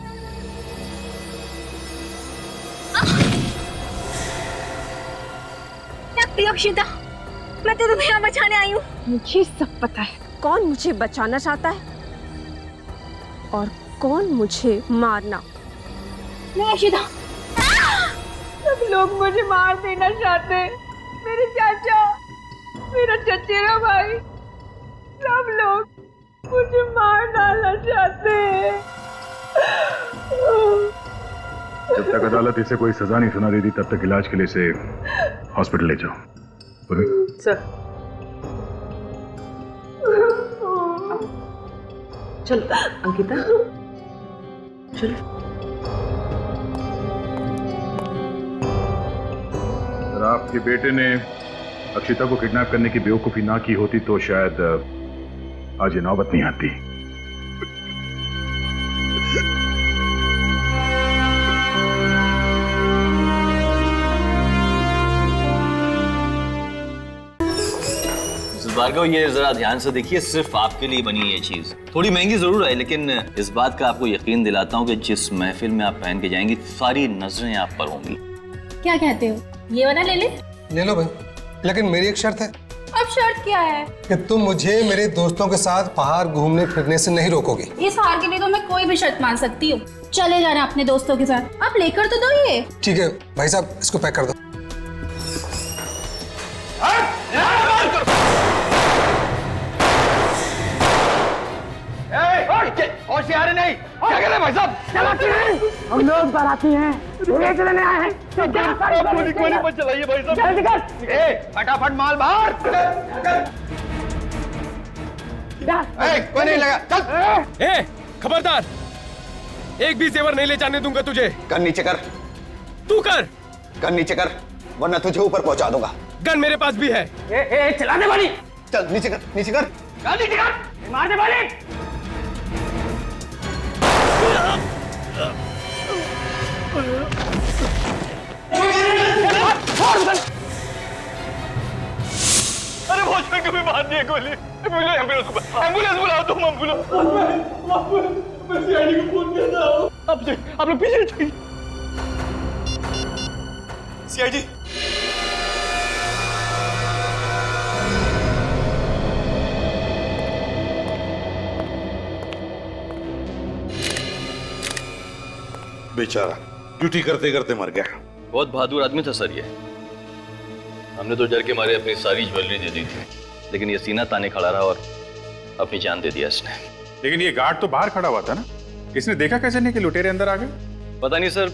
अक्षिता, मैं तो तुम्हें यहाँ बचाने आई हूँ। मुझे सब पता है कौन मुझे बचाना चाहता है और कौन मुझे मारना। नहीं अक्षिता, सब लोग मुझे मार देना चाहते हैं। मेरे चाचा, मेरा चचेरा भाई, सब लोग मुझे मार डालना चाहते हैं। जब तक अदालत इसे कोई सजा नहीं सुना देती तब तक इलाज के लिए इसे हॉस्पिटल ले जाओ। सर चलो अंकिता, चलो। अगर आपके बेटे ने अक्षिता को किडनैप करने की बेवकूफी ना की होती तो शायद आज ये नौबत नहीं आती। भार्गव, ये जरा ध्यान से देखिए, सिर्फ आपके लिए बनी है ये चीज। थोड़ी महंगी जरूर है, लेकिन इस बात का आपको यकीन दिलाता हूँ कि जिस महफिल में आप पहन के जाएंगी सारी नजरें आप पर होंगी। क्या कहते हो, ये वाला ले ले? ले लो भाई, लेकिन मेरी एक शर्त है। अब शर्त क्या है? कि तुम मुझे मेरे दोस्तों के साथ बाहर घूमने फिरने से नहीं रोकोगे। इस हार के लिए तो मैं कोई भी शर्त मान सकती हूँ। चले जाना अपने दोस्तों के साथ। अब लेकर तो दो ये। ठीक है भाई साहब, इसको पैक कर दो। होशियारी नहीं, क्या कह रहे भाई साहब? चलाती हैं, हम लोग बाराती हैं, लेके लेने आए हैं। गोली मत चलाइए भाई साहब। जल्दी कर, ए फटाफट माल बाहर। कोई नहीं लगा, चल। ए खबरदार, एक भी जेवर नहीं ले जाने दूंगा तुझे। गन नीचे कर। तू कर। गन नीचे कर, वरना तुझे ऊपर पहुंचा दूंगा। गन मेरे पास भी है। ए चला दे वाली। चल नीचे कर, नीचे कर। गन नीचे कर, मार दे वाली। अरे भोजपुर को भी मार दिया गोली। एम्बुलेंस बुलाओ तुम, एम्बुलेंस। मैं सीआईडी को फोन किया था। अब आप लोग पीछे चाहिए। सीआईडी। बेचारा ड्यूटी करते करते मर गया। बहुत बहादुर आदमी था सर ये। हमने तो डर के मारे अपनी सारी ज्वेलरी दे दी थी, लेकिन ये सीना ताने खड़ा रहा और अपनी जान दे दिया इसने। लेकिन ये गार्ड तो बाहर खड़ा हुआ था ना, इसने देखा कैसे नहीं कि लुटेरे अंदर आ गए? पता नहीं सर,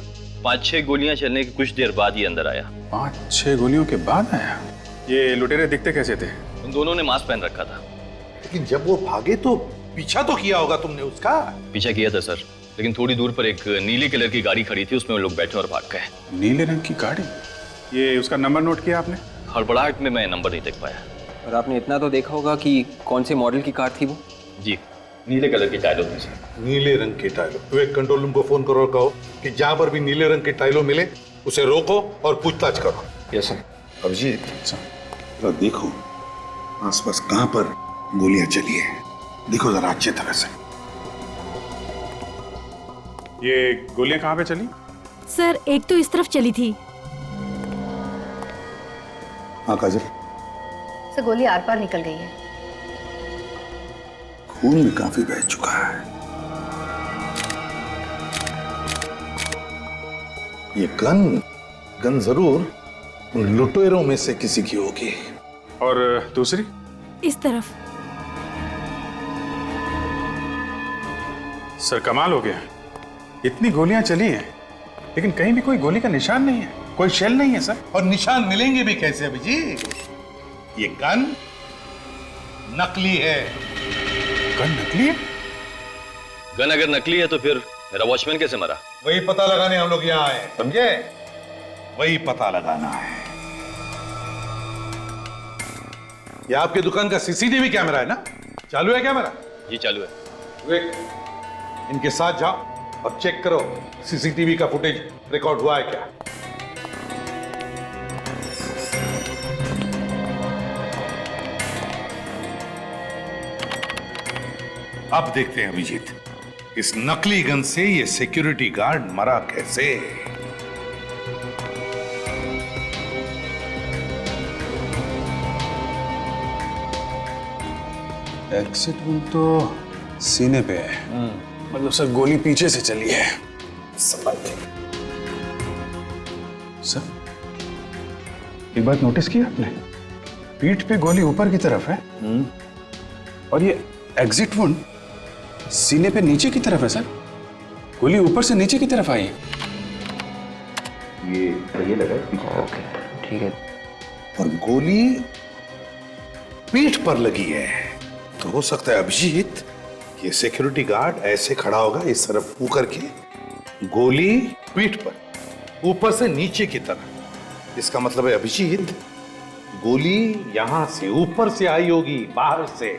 5-6 गोलियां चलने की कुछ देर बाद ये अंदर आया। 5-6 गोलियों के बाद आया? ये लुटेरे दिखते कैसे थे? उन दोनों ने मास्क पहन रखा था। लेकिन जब वो भागे तो पीछा तो किया होगा तुमने उसका? पीछा किया था सर, लेकिन थोड़ी दूर पर एक नीले कलर की गाड़ी खड़ी थी, उसमें वो लोग बैठे और भाग गए। नीले रंग की गाड़ी? ये उसका नंबर नोट किया आपने? हड़बड़ाहट में मैं नंबर नहीं देख पाया। और आपने इतना तो देखा होगा कि कौन से मॉडल की कार थी वो? जी, नीले कलर की टाइलों थी सर। नीले रंग के टाइलों। तो एक कंट्रोल रूम को फोन करो और कहो कि जहां पर भी नीले रंग के टाइलों मिले उसे रोको और पूछताछ करो। Yes sir. अभिजीत, जरा देखो आसपास कहां पर गोलियां चली है, देखो जरा अच्छी तरह से। ये गोलियां कहां पे चली? सर एक तो इस तरफ चली थी। हाँ काजल, सर गोली आर पार निकल गई है। खून भी काफी बह चुका है। ये गन जरूर उन लुटेरों में से किसी की होगी। और दूसरी? इस तरफ। सर कमाल हो गया, इतनी गोलियां चली हैं लेकिन कहीं भी कोई गोली का निशान नहीं है, कोई शेल नहीं है सर। और निशान मिलेंगे भी कैसे अभिजीत? ये गन नकली है। गन नकली है? गन अगर नकली है तो फिर मेरा वॉचमैन कैसे मरा? वही पता लगाने हम लोग यहाँ आए, समझे? वही पता लगाना है। ये आपकी दुकान का सीसीटीवी कैमरा है ना? चालू है कैमरा? जी चालू है। विवेक, इनके साथ जाओ और चेक करो सीसीटीवी का फुटेज रिकॉर्ड हुआ है क्या। अब देखते हैं अभिजीत, इस नकली गन से ये सिक्योरिटी गार्ड मरा कैसे। एग्जिट वन तो सीने पे है, मतलब सर गोली पीछे से चली है। सर एक बात नोटिस की आपने, पीठ पे गोली ऊपर की तरफ है और ये एग्जिट वन सीने पे नीचे की तरफ है। सर गोली ऊपर से नीचे की तरफ आई है। ये लगा ओके ठीक है। और गोली पीठ पर लगी है, तो हो सकता है अभिजीत ये सिक्योरिटी गार्ड ऐसे खड़ा होगा इस तरफ मुंह करके, गोली पीठ पर ऊपर से नीचे की तरफ। इसका मतलब है अभिजीत गोली यहां से ऊपर से आई होगी, बाहर से।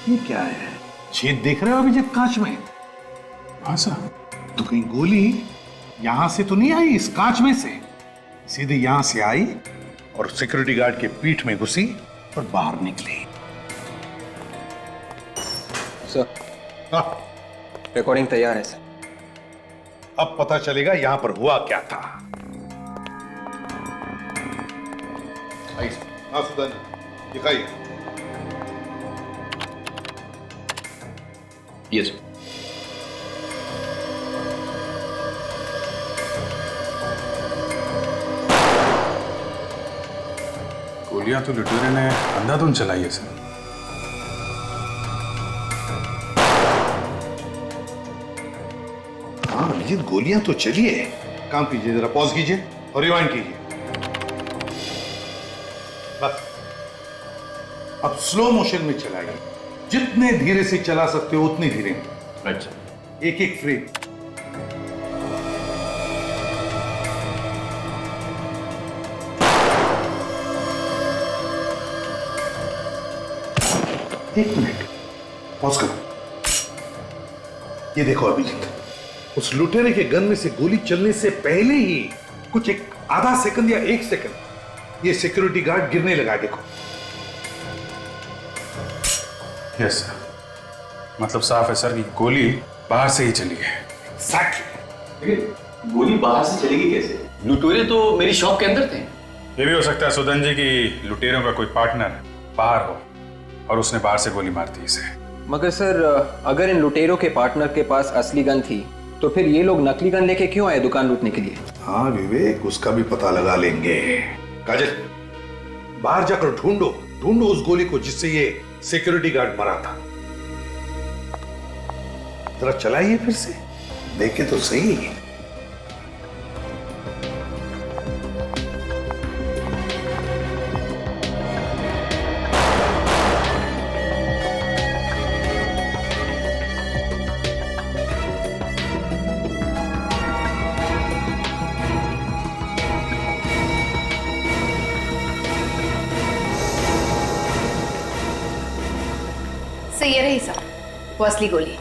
ये क्या है, छेद देख रहे हो अभिजीत कांच में? हाँ सर। तो कहीं गोली यहां से तो नहीं आई इस कांच में से, सीधे यहां से आई और सिक्योरिटी गार्ड के पीठ में घुसी और बाहर निकली। सर रिकॉर्डिंग तैयार है सर। अब पता चलेगा यहां पर हुआ क्या था। हाँ सुदान दिखाइए। यस गोलियां तो लुटेरे ने अंधाधुंध चलाई है सर। हाँ अभिजीत गोलियां तो चली है। काम कीजिए, जरा पॉज कीजिए और रिवाइंड कीजिए। बस अब स्लो मोशन में चलाइए, जितने धीरे से चला सकते हो उतने धीरे। अच्छा, एक एक फ्रेम। एक मिनट पॉज करो। ये देखो अभिजीत, उस लुटेरे के गन में से गोली चलने से पहले ही कुछ एक आधा सेकंड या 1 सेकंड ये सिक्योरिटी गार्ड गिरने लगा। देखो। यस सर, मतलब साफ है सर कि गोली बाहर से ही चली है। गोली बाहर से चलेगी कैसे? लुटेरे तो मेरी शॉप के अंदर थे। ये भी हो सकता है सुदन जी कि लुटेरों का कोई पार्टनर बाहर हो और उसने बाहर से गोली मार दी इसे। मगर सर अगर इन लुटेरों के पार्टनर के पास असली गन थी तो फिर ये लोग नकली गन लेके क्यों आए दुकान लूटने के लिए? हाँ विवेक, उसका भी पता लगा लेंगे। काजल बाहर जाकर ढूंढो उस गोली को जिससे ये सिक्योरिटी गार्ड मरा था। जरा चलाइए फिर से, देखे तो सही। सही है रही साहब, वो असली गोली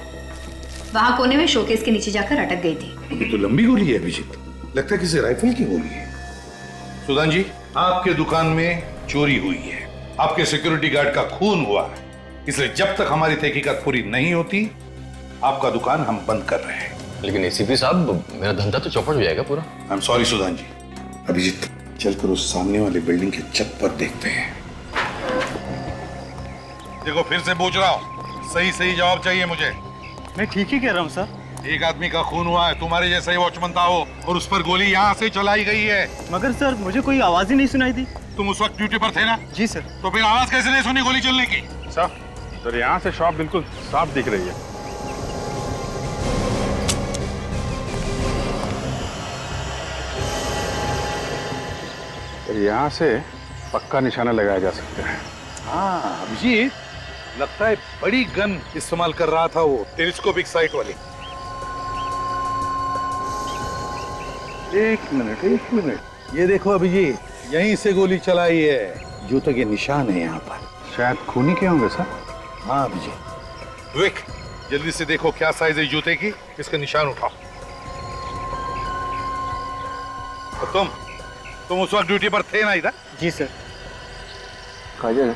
वहां कोने में शोकेस के नीचे जाकर अटक गई थी। ये तो लंबी गोली है अभिजीत, लगता है किसी राइफल की गोली है। सुदान जी, आपके दुकान में चोरी हुई है, आपके सिक्योरिटी गार्ड का खून हुआ है, इसलिए जब तक हमारी तहकीकात पूरी नहीं होती आपका दुकान हम बंद कर रहे हैं। लेकिन एसीपी साहब, मेरा धंधा तो चौपट हो जाएगा पूरा। आई एम सॉरी सुदान जी। अभिजीत चलकर उस सामने वाली बिल्डिंग की छत पर देखते हैं। देखो फिर से पूछ रहा हूँ, सही जवाब चाहिए मुझे। मैं ठीक ही कह रहा हूँ सर। एक आदमी का खून हुआ है, तुम्हारे जैसा ही वॉचमैन था वो, और उस पर गोली यहाँ से चलाई गई है। मगर सर मुझे कोई आवाज ही नहीं सुनाई दी। तुम उस वक्त ड्यूटी पर थे ना? जी सर। तो फिर आवाज कैसे नहीं सुनी गोली चलने की? सर यहाँ से शॉप बिल्कुल साफ दिख रही है। यहाँ से पक्का निशाना लगाया जा सकता है। हाँ अभिजीत, लगता है बड़ी गन इस्तेमाल कर रहा था वो, टेलीस्कोपिक साइट वाली। एक मिनट, ये देखो अभिजीत, यहीं से गोली चलाई है, जूते के निशान है यहाँ पर। शायद खूनी के होंगे सर। हाँ अभिजीत। विवेक जल्दी से देखो क्या साइज है जूते की, इसका निशान उठाओ। और तुम उस वक्त ड्यूटी पर थे ना इधर? जी सर। काजल,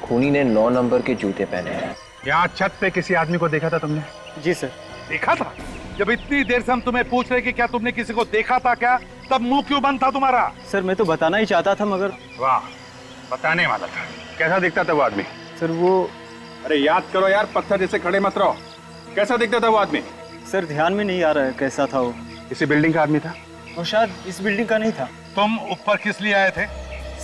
खूनी ने 9 नंबर के जूते पहने हैं। यहाँ छत पे किसी आदमी को देखा था तुमने? जी सर। देखा था? जब इतनी देर से हम तुम्हें पूछ रहे कि क्या तुमने किसी को देखा था क्या, तब मुंह क्यों बंद था तुम्हारा? सर मैं तो बताना ही चाहता था मगर। वाह, बताने वाला था। कैसा दिखता था वो आदमी? सर वो, अरे याद करो यार, पत्थर जैसे खड़े मत रहो। कैसा दिखता था वो आदमी? सर ध्यान में नहीं आ रहा है कैसा था वो। इसी बिल्डिंग का आदमी था? वो शायद इस बिल्डिंग का नहीं था। तुम ऊपर किस लिए आए थे?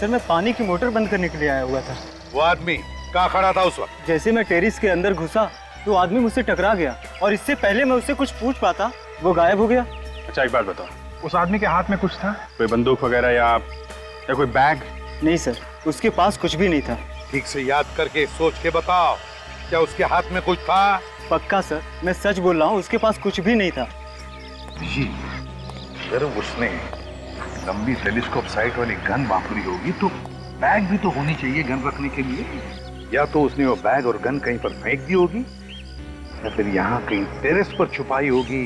सर मैं पानी की मोटर बंद करने के लिए आया हुआ था। वो आदमी कहाँ खड़ा था उस वक्त? जैसे मैं टेरिस के अंदर घुसा तो आदमी मुझसे टकरा गया और इससे पहले मैं उससे कुछ पूछ पाता वो गायब हो गया। अच्छा एक बात बताओ, उस आदमी के हाथ में कुछ था? कोई बंदूक वगैरह या कोई बैग? नहीं सर, उसके पास कुछ भी नहीं था। ठीक से याद करके सोच के बताओ, क्या उसके हाथ में कुछ था? पक्का सर, मैं सच बोल रहा हूँ, उसके पास कुछ भी नहीं था। जी, अगर उसने लंबी टेलीस्कोप साइट वाली गन वापरी होगी तो बैग भी तो होनी चाहिए गन रखने के लिए। या तो उसने वो बैग और गन कहीं पर फेंक दी होगी या फिर यहाँ कहीं टेरेस पर छुपाई होगी।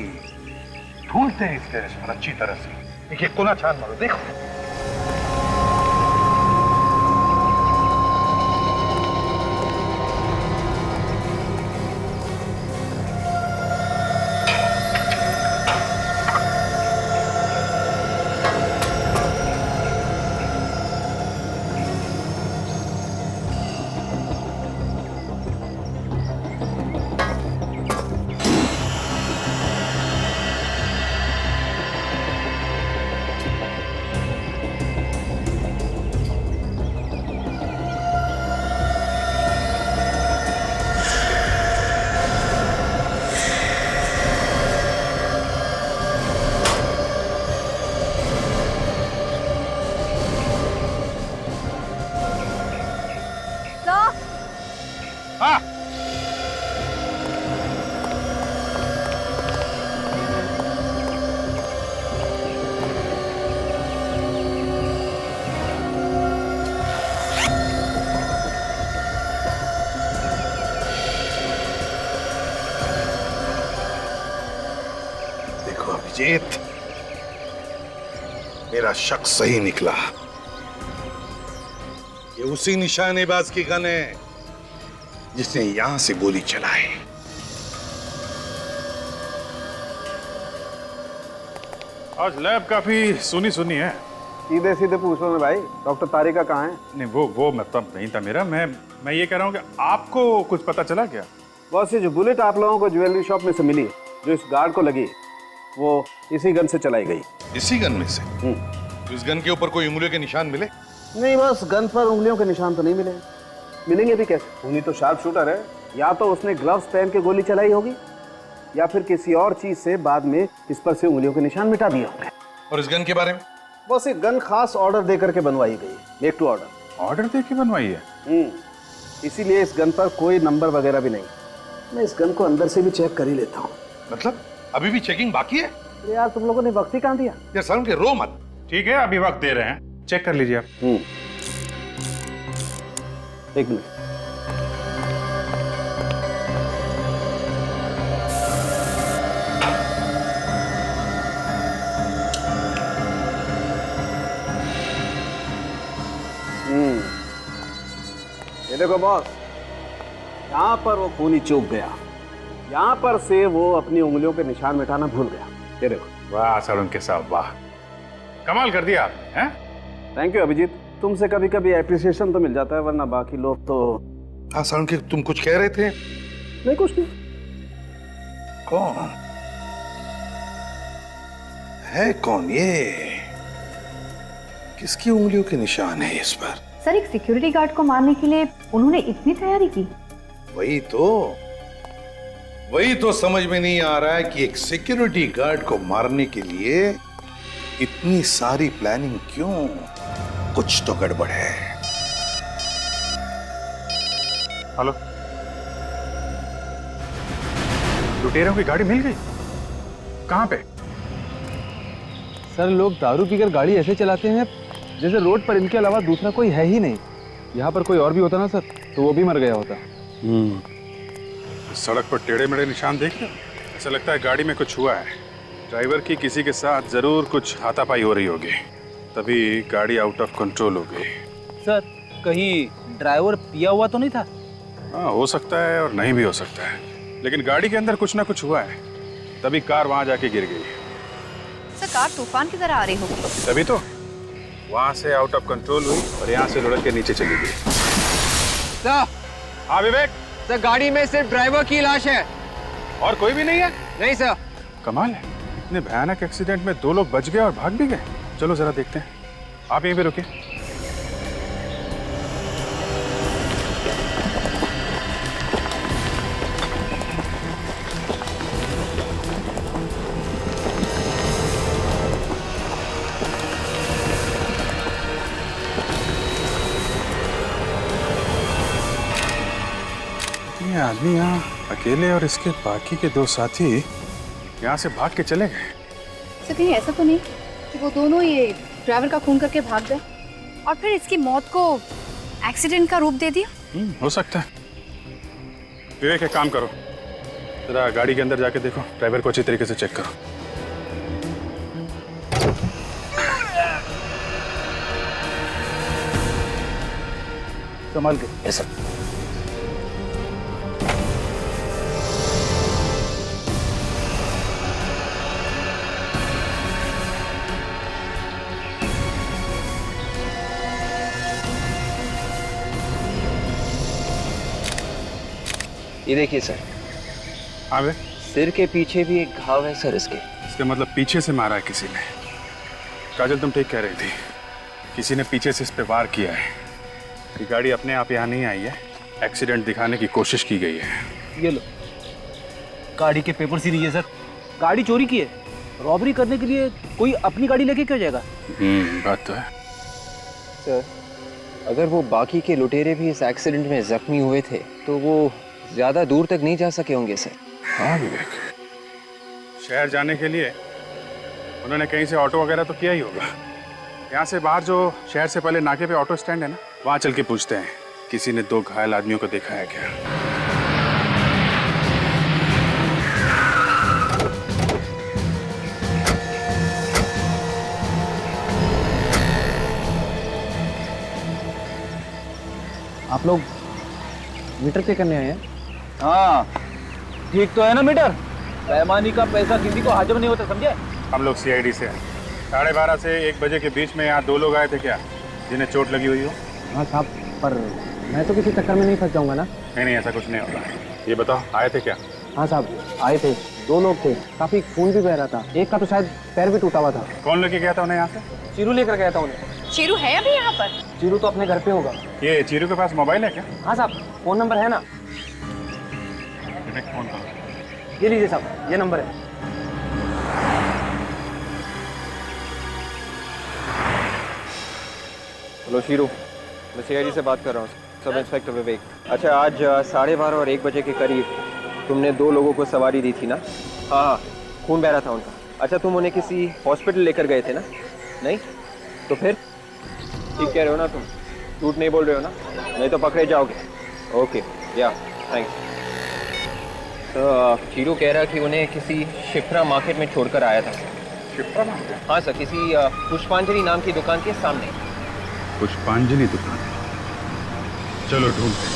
ढूंढते हैं इस टेरेस पर अच्छी तरह से। एक कोना छान मारो, देखो। अभिजीत, मेरा शक सही निकला। ये उसी निशानेबाज की गन है जिसने यहां से गोली चलाई। आज लैब काफी सुनी सुनी है। सीधे सीधे पूछो ना भाई, डॉक्टर तारिका कहाँ है? नहीं वो मतलब नहीं था मेरा। मैं ये कह रहा हूँ कि आपको कुछ पता चला क्या? बस ये जो बुलेट आप लोगों को ज्वेलरी शॉप में से मिली, जो इस गार्ड को लगी, वो इसी गन से चलाई गई। इसी गन में से? इस गन के ऊपर कोई उंगलियों के निशान मिले? नहीं, बस गन पर उंगलियों के निशान तो नहीं मिले। मिलेंगे भी कैसे? खूनी तो शार्प शूटर है। या तो उसने ग्लव्स पहन के गोली चलाई होगी या फिर किसी और चीज से बाद में इस पर से उंगलियों के निशान मिटा दिए होंगे। और इस गन के बारे में? बस एक गन खास ऑर्डर दे करके बनवाई गई, मेक टू ऑर्डर। ऑर्डर दे के बनवाई है? इसीलिए इस गन पर कोई नंबर वगैरह भी नहीं। मैं इस गन को अंदर से भी चेक कर ही लेता हूँ। मतलब अभी भी चेकिंग बाकी है? यार तुम लोगों ने वक्त ही कहाँ दिया? यार सारुण के रो मत। ठीक है, अभी वक्त दे रहे हैं, चेक कर लीजिए आप। एक मिनट। ये देखो बॉस, यहाँ पर वो खूनी चूक गया। यहाँ पर से वो अपनी उंगलियों के निशान मिटाना भूल गया। ये देखो। वाह सारुण के साहब, वाह, कमाल कर दिया आपने। हैं? थैंक यू अभिजीत, तुमसे कभी कभी एप्रिसिएशन तो मिल जाता है, वरना बाकी लोग तो। हाँ सारुण के, तुम कुछ कह रहे थे? नहीं, कुछ नहीं। कौन है? कौन ये? किसकी उंगलियों के निशान है इस पर? सर, एक सिक्योरिटी गार्ड को मारने के लिए उन्होंने इतनी तैयारी की? वही तो समझ में नहीं आ रहा है कि एक सिक्योरिटी गार्ड को मारने के लिए इतनी सारी प्लानिंग क्यों? कुछ तो गड़बड़ है। हेलो, लुटेरों की गाड़ी मिल गई? कहां पे? सर, लोग दारू पीकर गाड़ी ऐसे चलाते हैं जैसे रोड पर इनके अलावा दूसरा कोई है ही नहीं। यहाँ पर कोई और भी होता ना सर, तो वो भी मर गया होता। सड़क पर टेढ़े मेढ़े निशान देख लो, ऐसा लगता है गाड़ी में कुछ हुआ है। ड्राइवर की किसी के साथ जरूर कुछ हाथापाई हो रही होगी, तभी गाड़ी आउट ऑफ कंट्रोल हो गई। सर, कहीं ड्राइवर पिया हुआ तो नहीं था? हाँ, हो सकता है और नहीं भी हो सकता है, लेकिन गाड़ी के अंदर कुछ ना कुछ हुआ है, तभी कार वहां जाके गिर गई। सर कार तूफान की तरह आ रही होगी। तभी तो वहां से आउट ऑफ कंट्रोल हुई और यहाँ से लुढ़क के नीचे चली गई। सर। हाँ विवेक। सर गाड़ी में सिर्फ ड्राइवर की लाश है और कोई भी नहीं है? नहीं सर। कमाल है, इतने भयानक एक्सीडेंट में 2 लोग बच गए और भाग भी गए। चलो जरा देखते हैं, आप यहीं पे रुकिए। ये आदमी यहाँ अकेले और इसके बाकी के 2 साथी यहाँ से भाग के चले गए। सर कहीं ऐसा तो नहीं कि वो दोनों ये ड्राइवर का खून करके भाग गए और फिर इसकी मौत को एक्सीडेंट का रूप दे दिया? हो सकता है। विवेक एक काम करो, जरा गाड़ी के अंदर जाके देखो, ड्राइवर को अच्छी तरीके से चेक करो। संभाल के। ऐसा ये देखिए सर। हाँ बे? सिर के पीछे भी एक घाव है सर इसके। इसका मतलब पीछे से मारा है किसी ने। काजल तुम ठीक कह रही थी, किसी ने पीछे से इस पे वार किया है। ये गाड़ी अपने आप यहाँ नहीं आई है, एक्सीडेंट दिखाने की कोशिश की गई है। ये लो, गाड़ी के पेपर ही नहीं है सर। गाड़ी चोरी की है, रॉबरी करने के लिए कोई अपनी गाड़ी लेके क्यों जाएगा? बात तो है सर। अगर वो बाकी के लुटेरे भी इस एक्सीडेंट में जख्मी हुए थे तो वो ज्यादा दूर तक नहीं जा सके होंगे सर। हाँ विवेक, शहर जाने के लिए उन्होंने कहीं से ऑटो वगैरह तो किया ही होगा। यहाँ से बाहर जो शहर से पहले नाके पे ऑटो स्टैंड है ना, वहाँ चल के पूछते हैं किसी ने 2 घायल आदमियों को देखा है क्या। आप लोग मीटर पे करने आए हैं? हाँ ठीक तो है ना मीटर? बेईमानी का पैसा किसी को हाजिर नहीं होता, समझे? हम लोग CID से हैं। 12:30 से 1 बजे के बीच में यहाँ 2 लोग आए थे क्या, जिन्हें चोट लगी हुई हो? हाँ साहब, पर मैं तो किसी चक्कर में नहीं फंस जाऊंगा ना। नहीं ऐसा कुछ नहीं होगा। ये बताओ आए थे क्या? हाँ साहब आए थे, 2 लोग थे, काफी खून भी बह रहा था, एक का तो शायद पैर भी टूटा हुआ था। कौन लेके गया था उन्हें यहाँ से? चीरू लेकर गया था उन्हें। चीरू है अभी यहाँ पर? चीरू तो अपने घर पे होगा। ये चीरू के पास मोबाइल है क्या? हाँ साहब, फोन नंबर है ना? फोन करो। ये लीजिए साहब, ये नंबर है। हेलो शीरू, मैं CID से बात कर रहा हूँ, सब इंस्पेक्टर विवेक। अच्छा, आज 12:30 और 1 बजे के करीब तुमने 2 लोगों को सवारी दी थी ना? हाँ, खून बह रहा था उनका। अच्छा, तुम उन्हें किसी हॉस्पिटल लेकर गए थे ना? नहीं? तो फिर ठीक कह रहे हो ना तुम? झूठ नहीं बोल रहे हो ना? नहीं तो पकड़े जाओगे। ओके, या थैंक्स। तो शीरू कह रहा कि उन्हें किसी शिप्रा मार्केट में छोड़कर आया था। शिप्रा मार्केट? हाँ सर, किसी पुष्पांजलि नाम की दुकान के सामने। पुष्पांजलि दुकान? चलो ढूंढते हैं।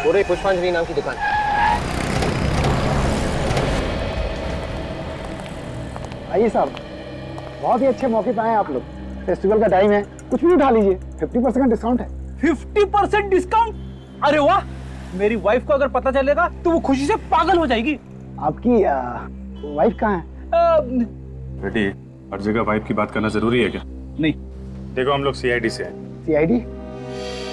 पूरे पुष्पांजलि नाम की दुकान। आइए साहब, बहुत ही अच्छे मौके पे आए आप लोग। फेस्टिवल का टाइम है, कुछ भी उठा लीजिए, 50% डिस्काउंट है। 50% डिस्काउंट? अरे वाह, मेरी वाइफ को अगर पता चलेगा तो वो खुशी से पागल हो जाएगी। आपकी वाइफ कहाँ है? बेटी, हर जगह वाइफ की बात करना जरूरी है क्या? नहीं। देखो हम लोग CID से हैं। CID?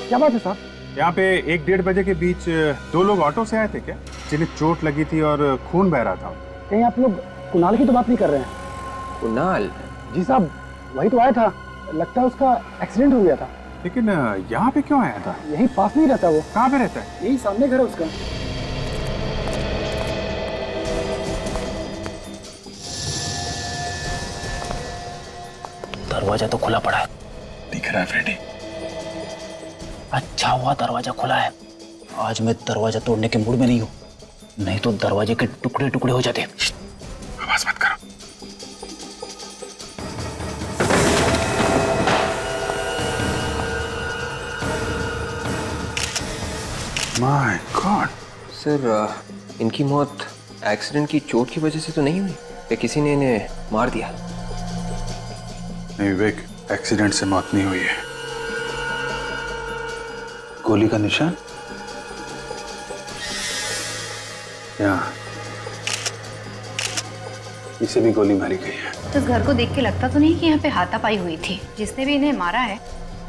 क्या बात है साहब? यहाँ पे 1-1:30 बजे के बीच 2 लोग ऑटो से आए थे क्या, जिन्हें चोट लगी थी और खून बह रहा था? कहीं आप लोग कुणाल की तो बात नहीं कर रहे हैं? कुणाल? जी साहब, वही तो आया था, लगता है उसका एक्सीडेंट हो गया था। लेकिन यहाँ पे क्यों आया था? यही पास नहीं रहता वो। कहाँ पे रहता है? यही सामने घर है उसका। दरवाजा तो खुला पड़ा है। दिख रहा है फ्रेडी। अच्छा हुआ दरवाजा खुला है। आज मैं दरवाजा तोड़ने के मूड में नहीं हूँ, नहीं तो दरवाजे के टुकड़े टुकड़े हो जाते। आवाज मत करो। My God. सर, इनकी मौत एक्सीडेंट की चोट की वजह से तो नहीं हुई या किसी ने इन्हें मार दिया? नहीं विवेक, एक्सीडेंट से मौत नहीं हुई है। गोली का निशान यहाँ, इसे भी गोली मारी गई है। तो इस घर को देख के लगता तो नहीं कि यहाँ पे हाथापाई हुई थी। जिसने भी इन्हें मारा है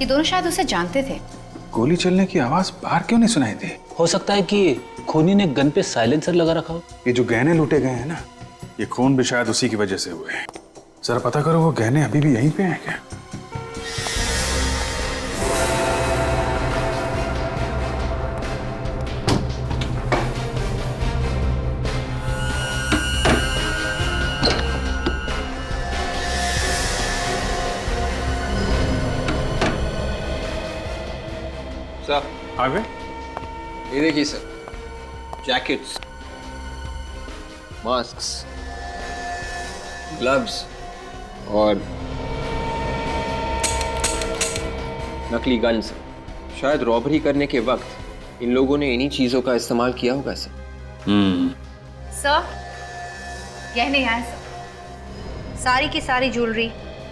ये दोनों शायद उसे जानते थे। गोली चलने की आवाज बाहर क्यों नहीं सुनाई दी? हो सकता है कि खूनी ने गन पे साइलेंसर लगा रखा हो। ये जो गहने लूटे गए हैं ना, ये खून भी शायद उसी की वजह से हुए हैं। जरा पता करो वो गहने अभी भी यहीं पे हैं क्या? सर, आ गए? ये देखिए सर, जैकेट्स, मास्क्स, ग्लव्स और नकली गन्स। शायद रॉबरी करने के वक्त इन लोगों ने इन्हीं चीजों का इस्तेमाल किया होगा सर। सर, गहने यहाँ है सर। सारी की सारी ज्वेलरी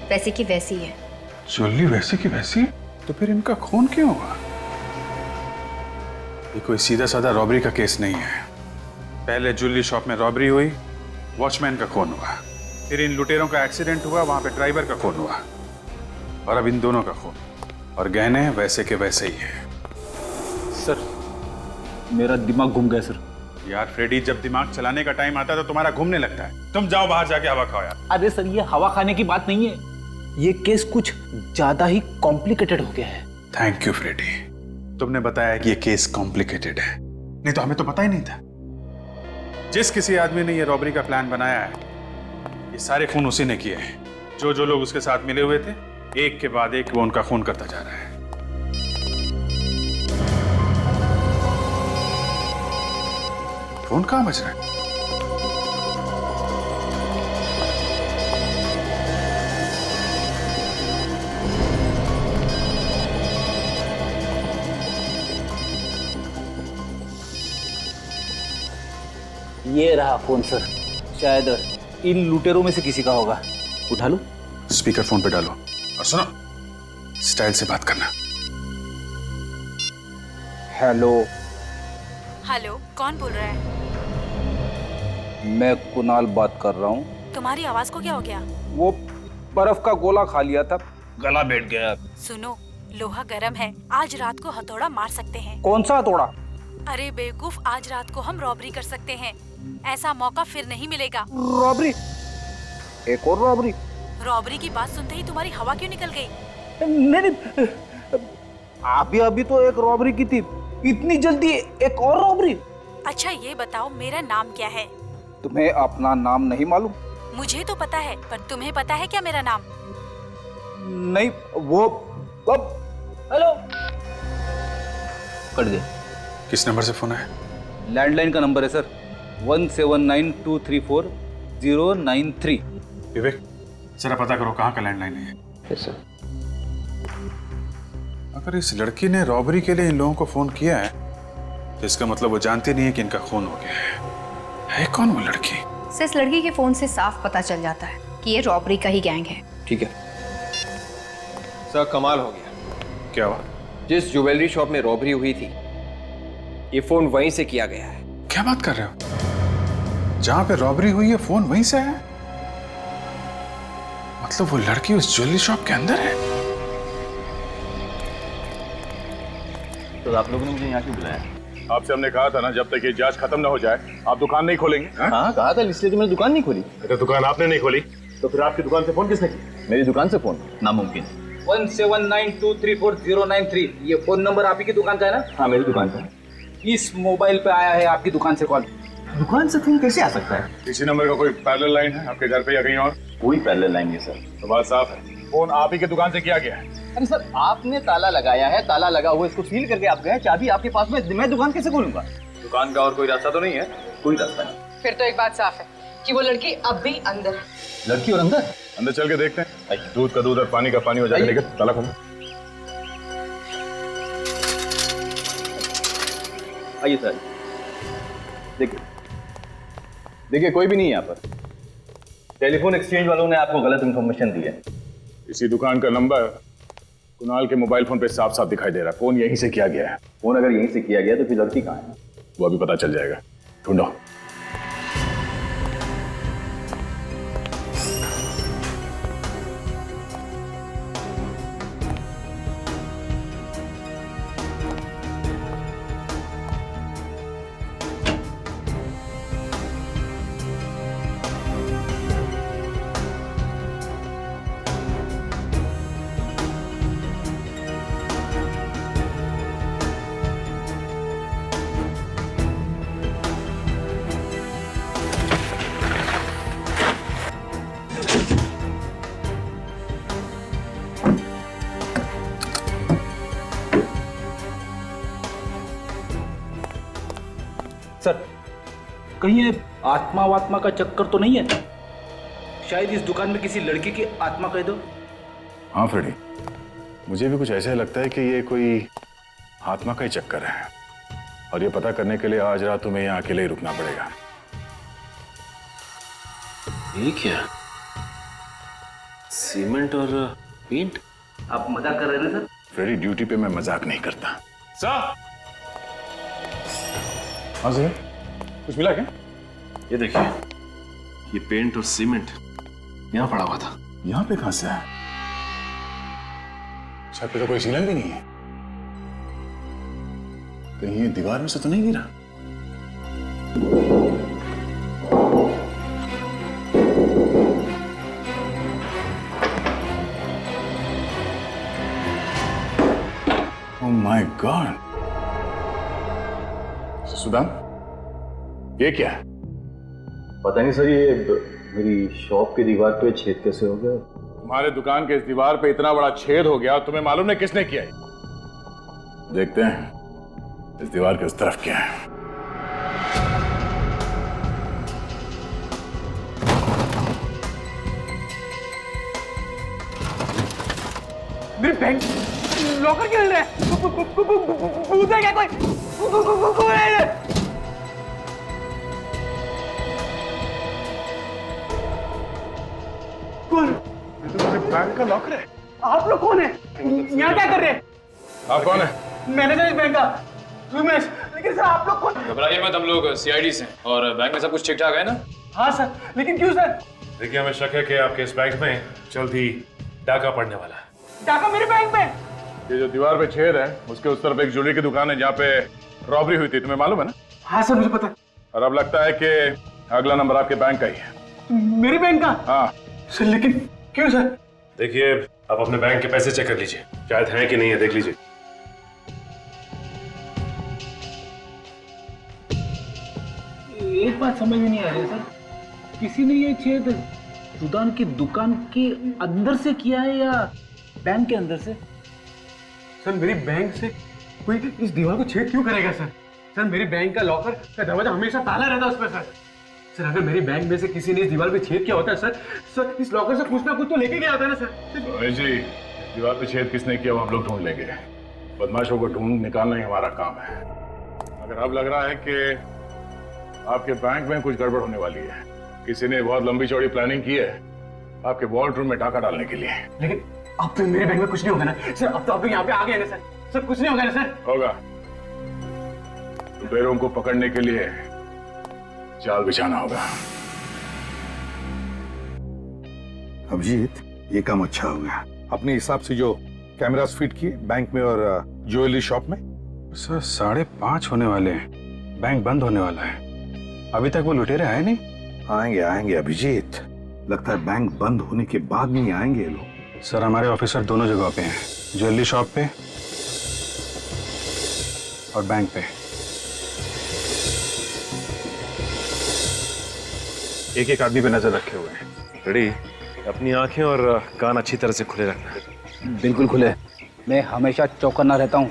वैसी की वैसी है। ज्वेलरी वैसी की वैसी? तो फिर इनका खून क्यों हुआ? ये कोई सीधा साधा रॉबरी का केस नहीं है। पहले ज्वेलरी शॉप में रॉबरी हुई, वॉचमैन का खून हुआ, फिर इन लुटेरों का एक्सीडेंट हुआ, वहां पे ड्राइवर का खून हुआ, और अब इन दोनों का खून। और गहने वैसे के वैसे ही हैं। सर, मेरा दिमाग घूम गया सर। यार फ्रेडी, जब दिमाग चलाने का टाइम आता है तो तुम्हारा घूमने लगता है। तुम जाओ बाहर जाके हवा खाओ यार। अरे सर, ये हवा खाने की बात नहीं है, ये केस कुछ ज्यादा ही कॉम्प्लिकेटेड हो गया है। थैंक यू फ्रेडी, तुमने बताया कि ये केस कॉम्प्लिकेटेड है, नहीं तो हमें तो पता ही नहीं था। जिस किसी आदमी ने ये रॉबरी का प्लान बनाया है, ये सारे खून उसी ने किए हैं। जो जो लोग उसके साथ मिले हुए थे, एक के बाद एक वो उनका खून करता जा रहा है। फोन कहां बज रहा है? ये रहा फोन सर, शायद इन लुटेरों में से किसी का होगा। उठा लो। स्पीकर फोन पे डालो और सुनो, स्टाइल से बात करना। हेलो। हेलो, कौन बोल रहा है? मैं कुणाल बात कर रहा हूँ। तुम्हारी आवाज को क्या हो गया? वो बर्फ का गोला खा लिया था, गला बैठ गया। सुनो, लोहा गर्म है, आज रात को हथौड़ा मार सकते हैं। कौन सा हथौड़ा? अरे बेवकूफ, आज रात को हम रॉबरी कर सकते हैं। ऐसा मौका फिर नहीं मिलेगा। रॉबरी? एक और रॉबरी? रॉबरी की बात सुनते ही तुम्हारी हवा क्यों निकल गई? नहीं, अभी तो एक रॉबरी की थी, इतनी जल्दी एक और रॉबरी? अच्छा ये बताओ, मेरा नाम क्या है? तुम्हें अपना नाम नहीं मालूम? मुझे तो पता है, पर तुम्हें पता है क्या मेरा नाम? नहीं, वो हेलो कर दे। किस नंबर से फोन है? लैंडलाइन का नंबर है सर, 1792340093। विवेक, जरा पता करो कहाँ का लैंडलाइन है। yes, sir. अगर इस लड़की ने रॉबरी के लिए इन लोगों को फोन किया है, तो इसका मतलब वो जानती नहीं है कि इनका खून हो गया है कौन वो लड़की? सर, इस लड़की के फोन से साफ पता चल जाता है कि ये रॉबरी का ही गैंग है। ठीक है सर, कमाल हो गया। क्या हुआ? जिस ज्वेलरी शॉप में रॉबरी हुई थी, ये फोन वहीं से किया गया है। क्या बात कर रहे हो? जहां पे रॉबरी हुई है फोन वहीं से है? मतलब वो लड़की उस ज्वेलरी शॉप के अंदर है? तो आप लोगों ने मुझे यहाँ क्यों बुलाया? आपसे हमने कहा था ना, जब तक ये जांच खत्म ना हो जाए आप दुकान नहीं खोलेंगे। हाँ कहा था, इसलिए तो मैंने दुकान नहीं खोली। तो दुकान आपने नहीं खोली तो फिर आपकी दुकान से फोन किसने किया? मेरी दुकान से फोन नामुमकिन। 1792340093, ये फोन नंबर आप ही की दुकान का है ना? हाँ मेरी दुकान का। इस मोबाइल पे आया है आपकी दुकान से कॉल। दुकान से फोन कैसे आ सकता है? इसी नंबर का कोई पैरेलल लाइन है आपके घर पे या कहीं और? कोई पैरेलल लाइन है सर। तो बात साफ है, फोन आप ही की दुकान से किया गया है। अरे सर, आपने ताला लगाया है, ताला लगा हुआ, इसको सील करके आप गए, चाबी आपके पास में, मैं दुकान कैसे खोलूंगा? दुकान का और कोई रास्ता तो नहीं है? कोई रास्ता नहीं। फिर तो एक बात साफ है कि वो लड़की अब भी अंदर है। लड़की और अंदर? अंदर चल के देखते हैं। दूध का दूध और पानी का पानी हो जाएगा। लेकिन ताला खोलो। आइए सर, देखिए देखिए, कोई भी नहीं है यहाँ पर। टेलीफोन एक्सचेंज वालों ने आपको गलत इंफॉर्मेशन दी है। इसी दुकान का नंबर कुणाल के मोबाइल फोन पे साफ साफ दिखाई दे रहा है। फोन यहीं से किया गया है। फोन अगर यहीं से किया गया तो फिर लड़की कहाँ है? वो अभी पता चल जाएगा, ढूंढो। सर, कहीं ये आत्मा वात्मा का चक्कर तो नहीं है? शायद इस दुकान में किसी लड़की की आत्मा कह दो। हाँ फ्रेडी, मुझे भी कुछ ऐसा लगता है कि ये कोई आत्मा का ही चक्कर है, और ये पता करने के लिए आज रात तुम्हें यहाँ अकेले ही रुकना पड़ेगा। ये क्या? सीमेंट और पेंट? आप मजाक कर रहे हैं ना सर? फ्रेडी, ड्यूटी पे मैं मजाक नहीं करता। सर, हाँ सर, कुछ मिला क्या? ये देखिए, ये पेंट और सीमेंट यहाँ पड़ा हुआ था। यहाँ पे कहां से है? छत पे तो कोई सीलन भी नहीं है। कहीं ये दीवार में से तो नहीं गिरा? Oh my God. सुदाम, ये क्या है? पता नहीं सर, ये मेरी शॉप की दीवार पे छेद कैसे हो गया? तुम्हारे दुकान के इस दीवार पे इतना बड़ा छेद हो गया, तुम्हें मालूम नहीं किसने किया है? देखते हैं इस दीवार के उस तरफ क्या है। मेरे बैंक लॉकर क्यों हिल रहा है? भूत है क्या कोई? कौन? बैंक का लॉकर है। आप लोग कौन है? यहाँ क्या कर रहे हैं? आप कौन है? मैनेजर इस बैंक का, रमेश। लेकिन सर आप लोग कौन? घबराइए मत, हम लोग सीआईडी से हैं और बैंक में सब कुछ ठीक ठाक है ना? हाँ सर, लेकिन क्यों सर? देखिए, हमें शक है कि आपके इस बैंक में जल्द ही डाका पड़ने वाला है। डाका मेरे बैंक में? ये जो दीवार पे छेद है, उसके उस तरफ एक ज्वेलरी की दुकान है जहाँ पे रॉबरी हुई थी, तुम्हें मालूम है ना? हाँ सर, मुझे पता है। और अब लगता है कि अगला नंबर आपके बैंक का ही है। मेरे बैंक का? हाँ सर, लेकिन क्यों सर? देखिए, आप अपने बैंक के पैसे चेक कर लीजिए, शायद है कि नहीं है, देख लीजिए। एक बात समझ में नहीं आ रही है सर, किसी ने ये छेद सुदान की दुकान के अंदर से किया है या बैंक के अंदर से? सर, मेरी बैंक से कोई इस दीवार को छेद क्यों करेगा सर? सर, मेरी बैंक का लॉकर का दरवाजा हमेशा ताला रहता है उस पर सर। सर, अगर मेरी बैंक में से किसी ने इस दीवार पे छेद किया होता है सर, इस लॉकर से कुछ ना कुछ तो लेके गया होता है ना सर। रमेश जी, दीवार पे छेद किसने किया वो हम लोग ढूंढ लेंगे। बदमाशों को ढूंढ निकालना ही हमारा काम है। अगर अब लग रहा है कि आपके बैंक में कुछ गड़बड़ होने वाली है, किसी ने बहुत लंबी चौड़ी प्लानिंग की है आपके वॉल्ट रूम में डाका डालने के लिए। लेकिन अब तो मेरे बैंक में कुछ नहीं होगा ना सर? अब तो आप लोग यहाँ पे आ गए ना सर? सर, कुछ नहीं होगा ना सर? होगा। लुटेरों को पकड़ने के लिए जाल बिछाना होगा। अभिजीत, ये काम अच्छा हो गया। अपने हिसाब से जो कैमरास फिट किए बैंक में और ज्वेलरी शॉप में। सर 5:30 होने वाले हैं, बैंक बंद होने वाला है, अभी तक वो लुटेरे आए नहीं। आएंगे आएंगे अभिजीत, लगता है बैंक बंद होने के बाद नहीं आएंगे ये लोग। सर, हमारे ऑफिसर दोनों जगह पे हैं, ज्वेलरी शॉप पे और बैंक पे। एक एक आदमी पे नजर रखे हुए हैं। रेडी, अपनी आंखें और कान अच्छी तरह से खुले रखना। बिल्कुल खुले। मैं हमेशा चौकन्ना रहता हूँ।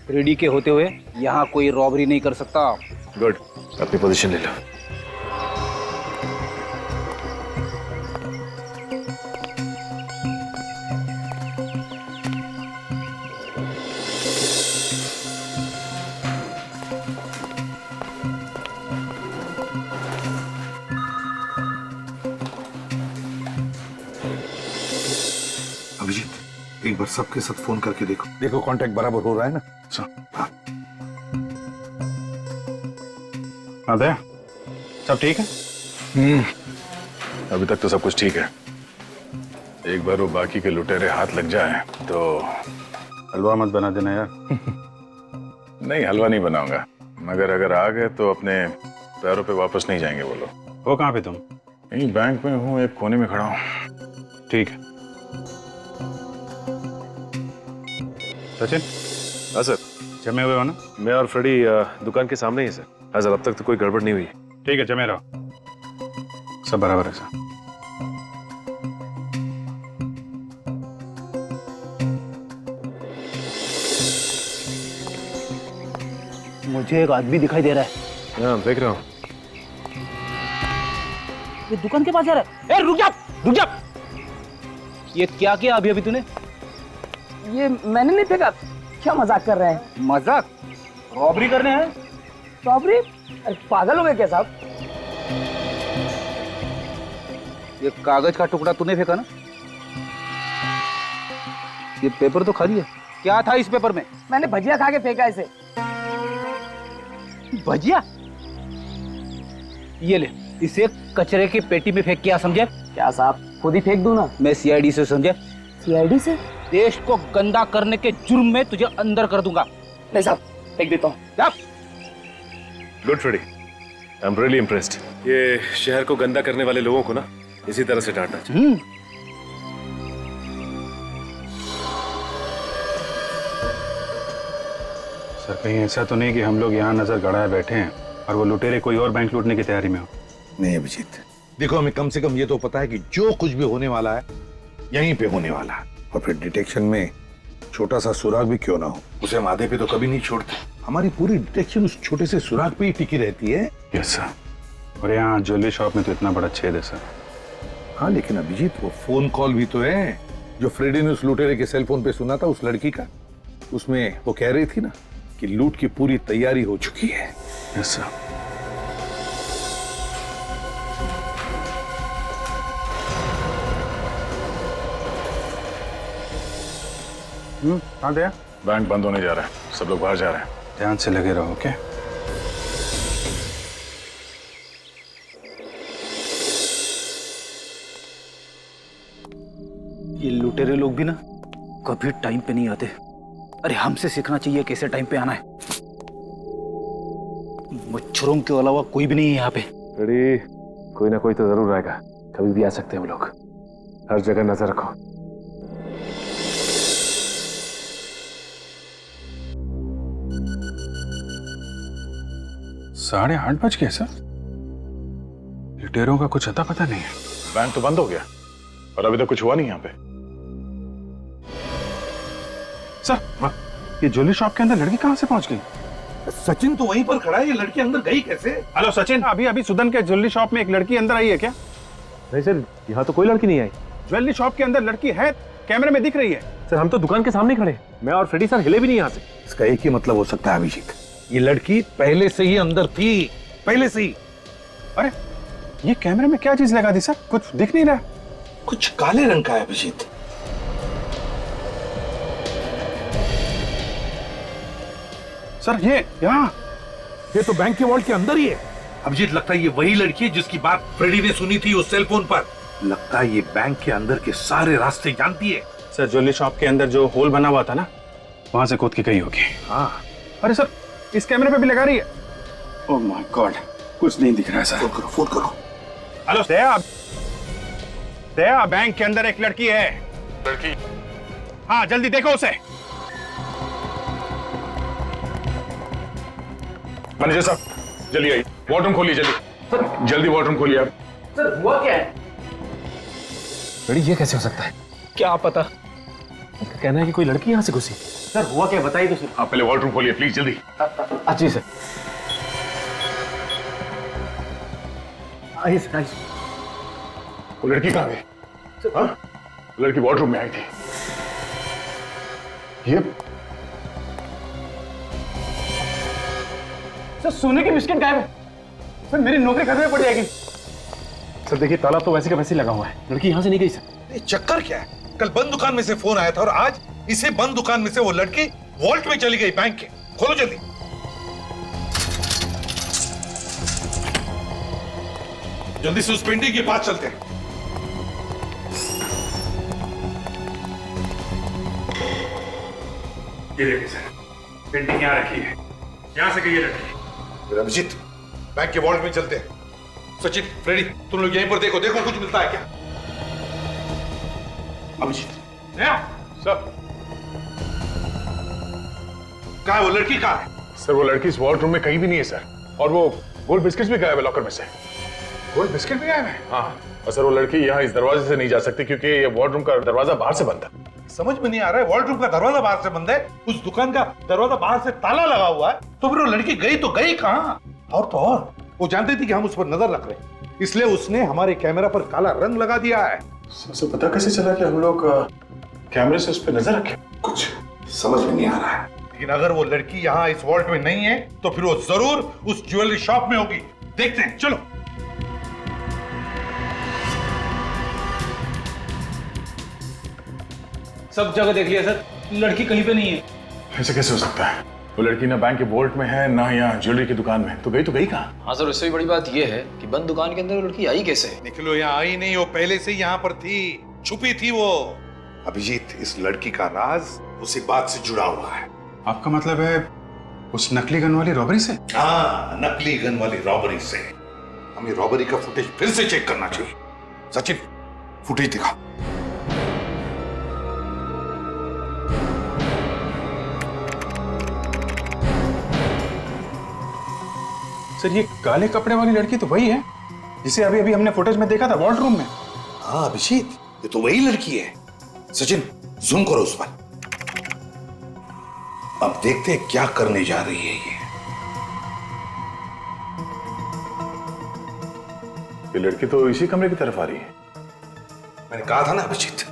रेडी के होते हुए यहाँ कोई रॉबरी नहीं कर सकता। गुड, अपनी पोजीशन ले लो। अभिजीत, एक बार सबके साथ फोन करके देखो। देखो कांटेक्ट बराबर हो रहा है ना? हाँ। अदया, सब ठीक है? अभी तक तो सब कुछ ठीक है। एक बार वो बाकी के लुटेरे हाथ लग जाए तो हलवा मत बना देना यार। नहीं, हलवा नहीं बनाऊंगा, मगर अगर आ गए तो अपने पैरों पे वापस नहीं जाएंगे वो लोग। हो कहाँ पे तुम? यहीं बैंक में हूँ, एक कोने में खड़ा हूँ। ठीक है सचिन। हाँ सर। जमे हुए हो ना? मैं और फ्रेडी दुकान के सामने ही है सर। हाँ सर, अब तक तो कोई गड़बड़ नहीं हुई। ठीक है, जमे रहो, सब बराबर है सर। मुझे एक आदमी दिखाई दे रहा है। हाँ, देख रहा हूँ। ये दुकान के पास जा रहा है। ए, रुक जा, रुक जा। ये क्या किया अभी अभी तूने? ये मैंने नहीं फेंका। क्या मजाक कर रहे हैं? मजाक? रॉबरी करने हैं? रॉबरी? अरे पागल हो गए क्या साहब? ये कागज का टुकड़ा तूने फेंका ना? ये पेपर तो खाली है। क्या था इस पेपर में? मैंने भजिया खा के फेंका इसे। भजिया? ये ले, इसे कचरे की पेटी में फेंक के, समझे? क्या साहब, खुद ही फेंक दूं ना? मैं सीआईडी से, समझे? सीआईडी से? देश को गंदा करने के जुर्म में तुझे अंदर कर दूंगा। नहीं साहब, फेंक देता हूँ। Good Freddie, I am really impressed. ये शहर को गंदा करने वाले लोगों को ना इसी तरह से डांटना चाहिए। सर, कहीं ऐसा तो नहीं कि हम लोग यहाँ नजर गड़ाए बैठे हैं और वो लुटेरे कोई और बैंक लूटने की तैयारी में हो? नहीं अभिजीत, देखो हमें कम से कम ये तो पता है कि जो कुछ भी होने वाला है यहीं पे होने वाला है। और फिर डिटेक्शन में छोटा सा सुराग भी क्यों ना हो, उसे हम आधे पे तो कभी नहीं छोड़ते। हमारी पूरी डिटेक्शन उस छोटे से सुराग पे ही टिकी रहती है। Yes sir. और यहाँ ज्वेलरी शॉप में तो इतना बड़ा छेद है सर। हाँ, लेकिन अभिजीत वो फोन कॉल भी तो है जो फ्रेडी ने उस लुटेरे के सेल फोन पे सुना था, उस लड़की का। उसमें वो कह रही थी ना कि लूट की पूरी तैयारी हो चुकी है। Yes sir. हाँ दया, बैंक बंद होने जा रहा है, सब लोग बाहर जा रहे हैं, ध्यान से लगे रहो। ओके? ये लुटेरे लोग भी ना कभी टाइम पे नहीं आते। अरे हमसे सीखना चाहिए कैसे टाइम पे आना है। मच्छरों के अलावा कोई भी नहीं है यहाँ पे। फ्रेडी, कोई ना कोई तो जरूर आएगा, कभी भी आ सकते हैं वो लोग। हर जगह नजर रखो। साढ़े 8 बज गए सर। लुटेरों का कुछ अता पता नहीं है। बैंक तो बंद हो गया और अभी तक कुछ हुआ नहीं यहाँ पे। सर, ये ज्वेलरी शॉप के अंदर लड़की कहाँ से पहुंच गई? सचिन तो वहीं पर खड़ा है, ये लड़की अंदर गई कैसे? हेलो सचिन, अभी अभी सुदन के ज्वेलरी शॉप में एक लड़की अंदर आई है क्या? नहीं सर, यहाँ तो कोई लड़की नहीं आई। ज्वेलरी शॉप के अंदर लड़की है, कैमरे में दिख रही है। सर, हम तो दुकान के सामने खड़े, मैं और फ्रेडी सर हिले भी नहीं यहाँ से। इसका एक ही मतलब हो सकता है अभिजीत, ये लड़की पहले से ही अंदर थी, पहले से ही। अरे ये कैमरे में क्या चीज लगा दी सर? कुछ दिख नहीं रहा। कुछ काले रंग का है अभिजीत। सर ये यहाँ, ये तो बैंक के वॉल्ट के अंदर ही है। अभिजीत, लगता है ये वही लड़की है जिसकी बात फ्रेडी ने सुनी थी उस सेल फोन पर। लगता है ये बैंक के अंदर के सारे रास्ते जानती है। सर, ज्वेलरी शॉप के अंदर जो होल बना हुआ था ना, वहां से कूद के गई होगी। हाँ। अरे सर, इस कैमरे पे भी लगा रही है। ओह माय गॉड, कुछ नहीं दिख रहा है सर। फोन करो, फोन करो। हेलो दया, दया, बैंक के अंदर एक लड़की है। लड़की? हाँ, जल्दी देखो उसे। मैनेजर साहब, जल्दी आइए, वॉर्डरूम खोलिए जल्दी। जल्दी वॉर्डरूम खोलिए आप। सर, हुआ क्या है? डैडी ये कैसे हो सकता है? क्या पता। उनका कहना है कि कोई लड़की यहाँ से घुसी। सर हुआ क्या बताइए तो सर। आप पहले वॉल्ट रूम खोलिए प्लीज, जल्दी। जी सर। आइए सर, आइए। वो लड़की कहाँ गई? हाँ? वो लड़की वॉल्ट रूम में आई थी। ये सर सोने की बिस्किट गायब है। सर मेरी नौकरी खतरे में पड़ जाएगी। सर देखिए ताला तो वैसे का वैसे लगा हुआ है, लड़की यहाँ से नहीं गई सर। ये चक्कर क्या है? कल बंद दुकान में से फोन आया था और आज इसी बंद दुकान में से वो लड़की वॉल्ट में चली गई बैंक के। खोलो जल्दी। जल्दी से उस पेंटिंग के पास चलते हैं। ये देखिए सर, पेंटिंग यहाँ रखी है, यहाँ से गई है लड़की। अभिजीत, बैंक के वॉल्ट में चलते हैं। सचिन, फ्रेडी, तुम लोग यहीं पर देखो, देखो कुछ मिलता है क्या। अभिजीत, सर कहाँ है वो लड़की? कहाँ है? सर वो लड़की इस वॉल्ट रूम में कहीं भी नहीं है सर, और वो गोल्ड बिस्किट्स भी गायब है लॉकर में से। गोल्ड बिस्किट भी गायब है? हाँ, और सर वो लड़की यहाँ इस दरवाजे से नहीं जा सकती क्योंकि ये वॉल्ट रूम का दरवाजा बाहर से बंद है। समझ में नहीं आ रहा है, वॉल्ट रूम का दरवाजा बाहर से बंद है, उस दुकान का दरवाजा बाहर से ताला लगा हुआ है, तो फिर वो लड़की गई तो गई कहाँ? और तो और वो जानती थी कि हम उस पर नजर रख रहे हैं, इसलिए उसने हमारे कैमरा पर काला रंग लगा दिया है। सर पता कैसे चला कि हम लोग कैमरे से उस पर नजर रखें? कुछ समझ में नहीं आ रहा है, लेकिन अगर वो लड़की यहाँ इस वॉल्ट में नहीं है तो फिर वो जरूर उस ज्वेलरी शॉप में होगी। देखते हैं, चलो। सब जगह देख लिया सर, लड़की कहीं पे नहीं है। ऐसे कैसे हो सकता है? वो लड़की ना बैंक के वॉल्ट में है ना यहाँ ज्वेलरी की दुकान में, तो गई कहाँ? हाँ सर, उससे भी बड़ी बात यह है कि बंद दुकान के अंदर वो लड़की आई कैसे? निकलो, यहाँ आई नहीं, वो पहले से यहाँ पर थी, छुपी थी वो। अभिजीत, इस लड़की का राज उसी बात से जुड़ा हुआ है। आपका मतलब है उस नकली गन वाली रॉबरी से? हाँ, नकली गन वाली रॉबरी से। हमें रॉबरी का फुटेज फिर से चेक करना चाहिए। सचिन, फुटेज दिखा। सर ये काले कपड़े वाली लड़की तो वही है जिसे अभी अभी हमने फुटेज में देखा था वॉल्ट रूम में। हाँ अभिजीत, ये तो वही लड़की है। सचिन, जूम करो उस पर। अब देखते हैं क्या करने जा रही है ये लड़की तो इसी कमरे की तरफ आ रही है। मैंने कहा था ना अभिजीत,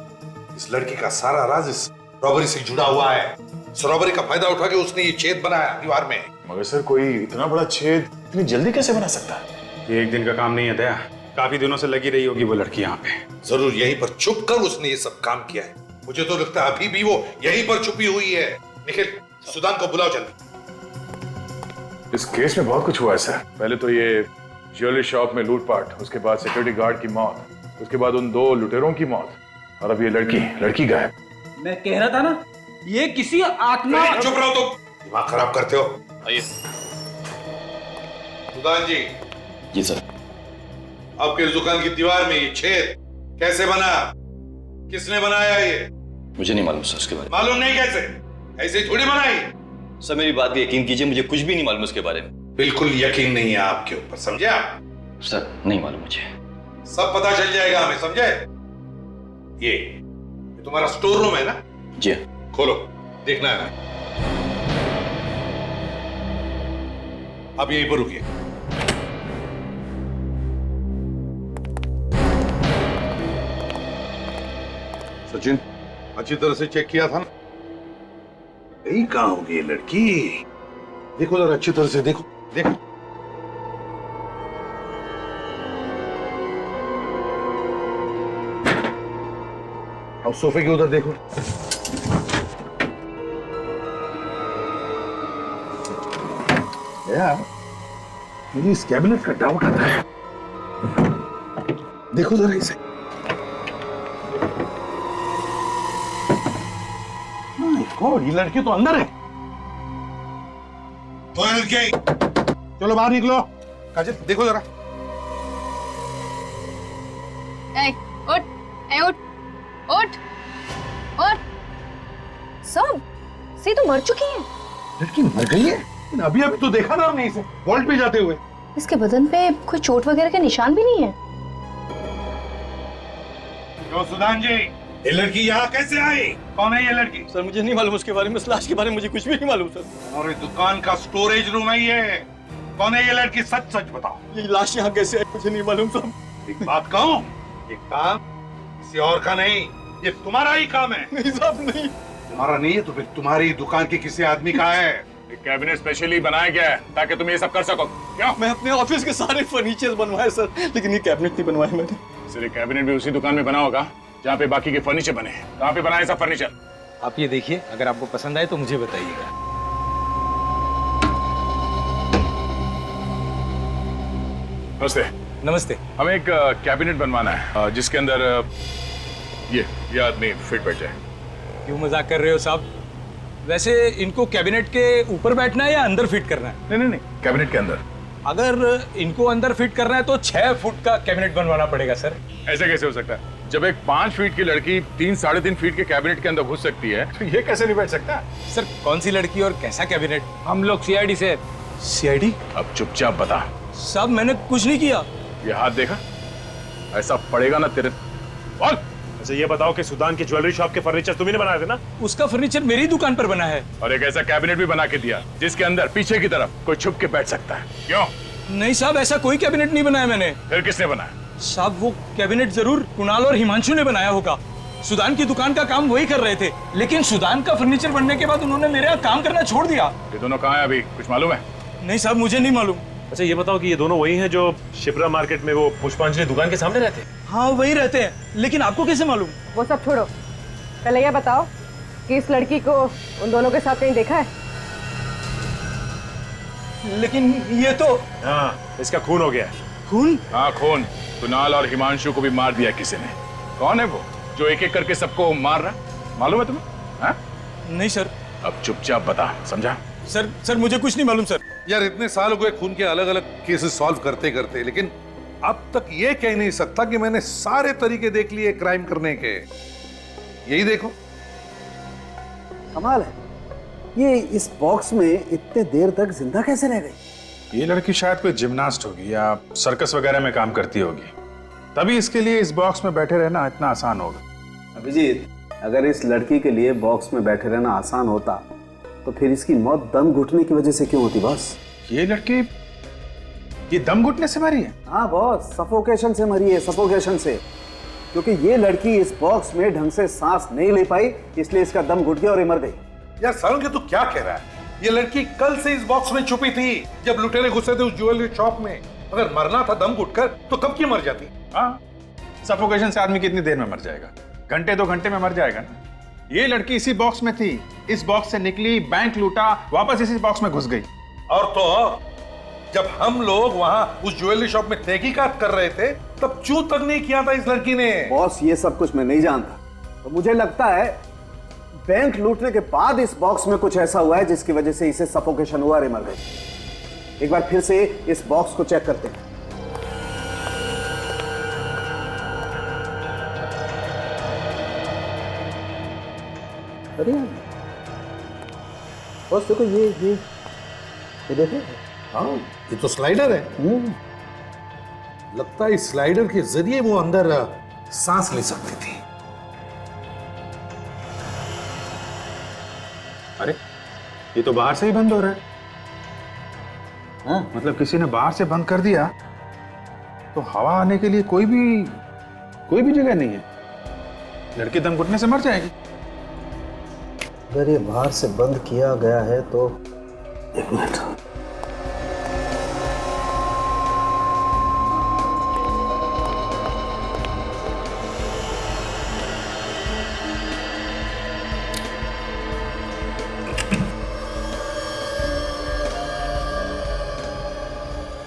इस लड़की का सारा राज इस रॉबरी से जुड़ा हुआ है। इस रॉबरी का फायदा उठा के उसने ये छेद बनाया दीवार में। मगर सर कोई इतना बड़ा छेद इतनी जल्दी कैसे बना सकता है? ये एक दिन का काम नहीं है दया, काफी दिनों से लगी रही होगी वो लड़की यहाँ पे। जरूर यहीं पर छुप कर उसने ये सब काम किया है। मुझे तो लगता है अभी भी वो यहीं पर छुपी हुई है। निखिल, सुदान को बुलाओ जल्दी। इस केस में बहुत कुछ हुआ है सर। पहले तो ये ज्वेलरी शॉप में लूटपाट, उसके बाद सिक्योरिटी गार्ड की मौत, उसके बाद उन 2 लुटेरों की मौत, और अब ये लड़की गायब। मैं कह रहा था ना, ये किसी आत्मा। चुप रहो तुम, दिमाग खराब करते हो। आइए। सुदान जी। जी सर। आपके इस दुकान की दीवार में ये छेद कैसे बना? किसने बनाया ये? मुझे नहीं मालूम सर उसके बारे में। मालूम नहीं कैसे? ऐसे ही थोड़ी बनाई। सर मेरी बात पे यकीन कीजिए, मुझे कुछ भी नहीं मालूम उसके बारे में। बिल्कुल यकीन नहीं है आपके ऊपर, समझे आप? सर नहीं मालूम मुझे। सब पता चल जाएगा हमें, समझे? ये तुम्हारा स्टोर रूम है ना? जी। खोलो, देखना है। अब यहीं पर रुकिए। सचिन, अच्छी तरह से चेक किया था ना? यही कहाँ होगी ये लड़की? देखो जरा अच्छी तरह से देखो, देखो। अब सोफे के उधर देखो। यार, मुझे इस कैबिनेट का डाउट आता है। देखो जरा इसे। गॉड, ये लड़की तो अंदर है। तो लड़की, चलो बाहर निकलो। काजल, देखो जरा। उठ, उठ, उठ, उठ। सब सी तो मर चुकी है। लड़की मर गई है? अभी अभी तो देखा ना हमने इसे वॉल्ट पे जाते हुए। इसके बदन पे कोई चोट वगैरह के निशान भी नहीं है। क्यों सुधान जी, ये लड़की यहाँ कैसे आई? कौन है ये लड़की? सर मुझे नहीं मालूम उसके बारे में, इस लाश के बारे में मुझे कुछ भी नहीं मालूम सर। हमारी दुकान का स्टोरेज रूम है ये। कौन है ये लड़की? सच सच बताओ। ये लाश यहाँ कैसे आई मुझे नहीं मालूम सर। एक बात कहूँ, ये काम किसी और का नहीं, ये तुम्हारा ही काम है। नहीं साहब नहीं। तुम्हारा नहीं है तो फिर तुम्हारी दुकान के किसी आदमी का है। कैबिनेट स्पेशली बनाया गया है ताकि तुम ये सब कर सको। क्यों? मैं अपने ऑफिस के सारे फर्नीचर बनवाए सर, लेकिन ये कैबिनेट नहीं बनवाए मैंने। सर, ये कैबिनेट भी उसी दुकान में बना होगा जहाँ पे बाकी के फर्नीचर बने हैं। कहाँ पे बनाए सब फर्नीचर? आप ये देखिए, अगर आपको पसंद आए तो मुझे बताइएगा। नमस्ते। नमस्ते। हमें एक कैबिनेट बनवाना है जिसके अंदर ये आदमी फिट बैठ जाए। क्यों मजाक कर रहे हो साहब? वैसे इनको कैबिनेट के ऊपर बैठना है या अंदर फिट करना है? नहीं, कैबिनेट के अंदर। अगर इनको अंदर फिट करना है तो 6 फुट का कैबिनेट बनवाना पड़ेगा सर। ऐसे कैसे हो सकता है? जब एक 5 फीट की लड़की 3-3.5 फीट के कैबिनेट के अंदर घुस सकती है तो ये कैसे नहीं बैठ सकता? सर कौन सी लड़की और कैसा कैबिनेट? हम लोग सीआईडी से। सीआईडी? अब चुपचाप बता। साहब मैंने कुछ नहीं किया। ये हाथ देखा? ऐसा पड़ेगा ना तेरे। बोल। अच्छा ये बताओ कि सुदान की ज्वेलरी शॉप के फर्नीचर तुम्ही ने बनाए थे ना? उसका फर्नीचर मेरी दुकान पर बना है। और एक ऐसा कैबिनेट भी बना के दिया जिसके अंदर पीछे की तरफ कोई छुप के बैठ सकता है। क्यों? नहीं साहब, ऐसा कोई कैबिनेट नहीं बनाया मैंने। फिर किसने बनाया? साहब वो कैबिनेट जरूर कुणाल और हिमांशु ने बनाया होगा। सुदान की दुकान का काम वही कर रहे थे, लेकिन सुदान का फर्नीचर बनने के बाद उन्होंने मेरे यहाँ काम करना छोड़ दिया। ये दोनों कहाँ हैं अभी? कुछ मालूम है? नहीं साहब, मुझे नहीं मालूम। अच्छा ये बताओ कि ये दोनों वही हैं जो शिप्रा मार्केट में वो पुष्पांजलि दुकान के सामने रहते? हाँ वही रहते हैं, लेकिन आपको कैसे मालूम? वो सब छोड़ो, पहले ये बताओ कि इस लड़की को उन दोनों के साथ कहीं देखा है? लेकिन ये तो। हाँ, इसका खून हो गया है। खून? हाँ खून। कुणाल और हिमांशु को भी मार दिया किसी ने। कौन है वो जो एक एक करके सबको मार रहा? मालूम है तुम्हें? हाँ? नहीं सर। अब चुपचाप बता, समझा? सर मुझे कुछ नहीं मालूम सर। यार इतने साल हो गए खून के अलग अलग केसेस सॉल्व करते करते, लेकिन अब तक ये कह नहीं सकता कि मैंने सारे तरीके देख लिए क्राइम करने के। यही देखो। कमाल है, ये इस बॉक्स में इतने देर तक जिंदा कैसे रह गई? ये लड़की शायद कोई जिम्नास्ट होगी या सर्कस वगैरह में काम करती होगी, तभी इसके लिए इस बॉक्स में बैठे रहना इतना आसान होगा। अभिजीत, अगर इस लड़की के लिए बॉक्स में बैठे रहना आसान होता तो फिर इसकी मौत दम घुटने की वजह से क्यों होती बॉस? ये लड़की ये दम घुटने से मरी है? हाँ बॉस, सफोकेशन से मरी है, सफोकेशन से। क्योंकि ये लड़की इस बॉक्स में ढंग से सांस नहीं ले पाई, इसलिए इसका दम घुट गया और ये मर गई। यार सारंग, तू क्या कह रहा है? ये लड़की कल से इस बॉक्स में छुपी थी जब लुटेरे घुसे थे उस ज्वेलरी शॉप में। अगर मरना था दम घुटकर तो कब की मर जाती? हाँ, सफोकेशन से आदमी कितनी देर में मर जाएगा? घंटे 2 घंटे में मर जाएगा ना। ये लड़की इसी बॉक्स में थी, इस बॉक्स से निकली, बैंक लूटा, वापस इसी बॉक्स में घुस गई। और तो और, जब हम लोग वहां उस ज्वेलरी शॉप में तहकीकात कर रहे थे तब चूं तक नहीं किया था इस लड़की ने। बॉस ये सब कुछ मैं नहीं जानता, तो मुझे लगता है बैंक लूटने के बाद इस बॉक्स में कुछ ऐसा हुआ है जिसकी वजह से इसे सफोकेशन हुआ और मर गई। एक बार फिर से इस बॉक्स को चेक करते हैं। अरे बॉस देखो, ये देखो। हाँ, ये तो स्लाइडर है। लगता है इस स्लाइडर के जरिए वो अंदर सांस ले सकती थी। अरे ये तो बाहर से ही बंद हो रहा है। हाँ, मतलब किसी ने बाहर से बंद कर दिया तो हवा आने के लिए कोई भी जगह नहीं है। लड़की दम घुटने से मर जाएगी। अगर ये बाहर से बंद किया गया है तो एक मिनट।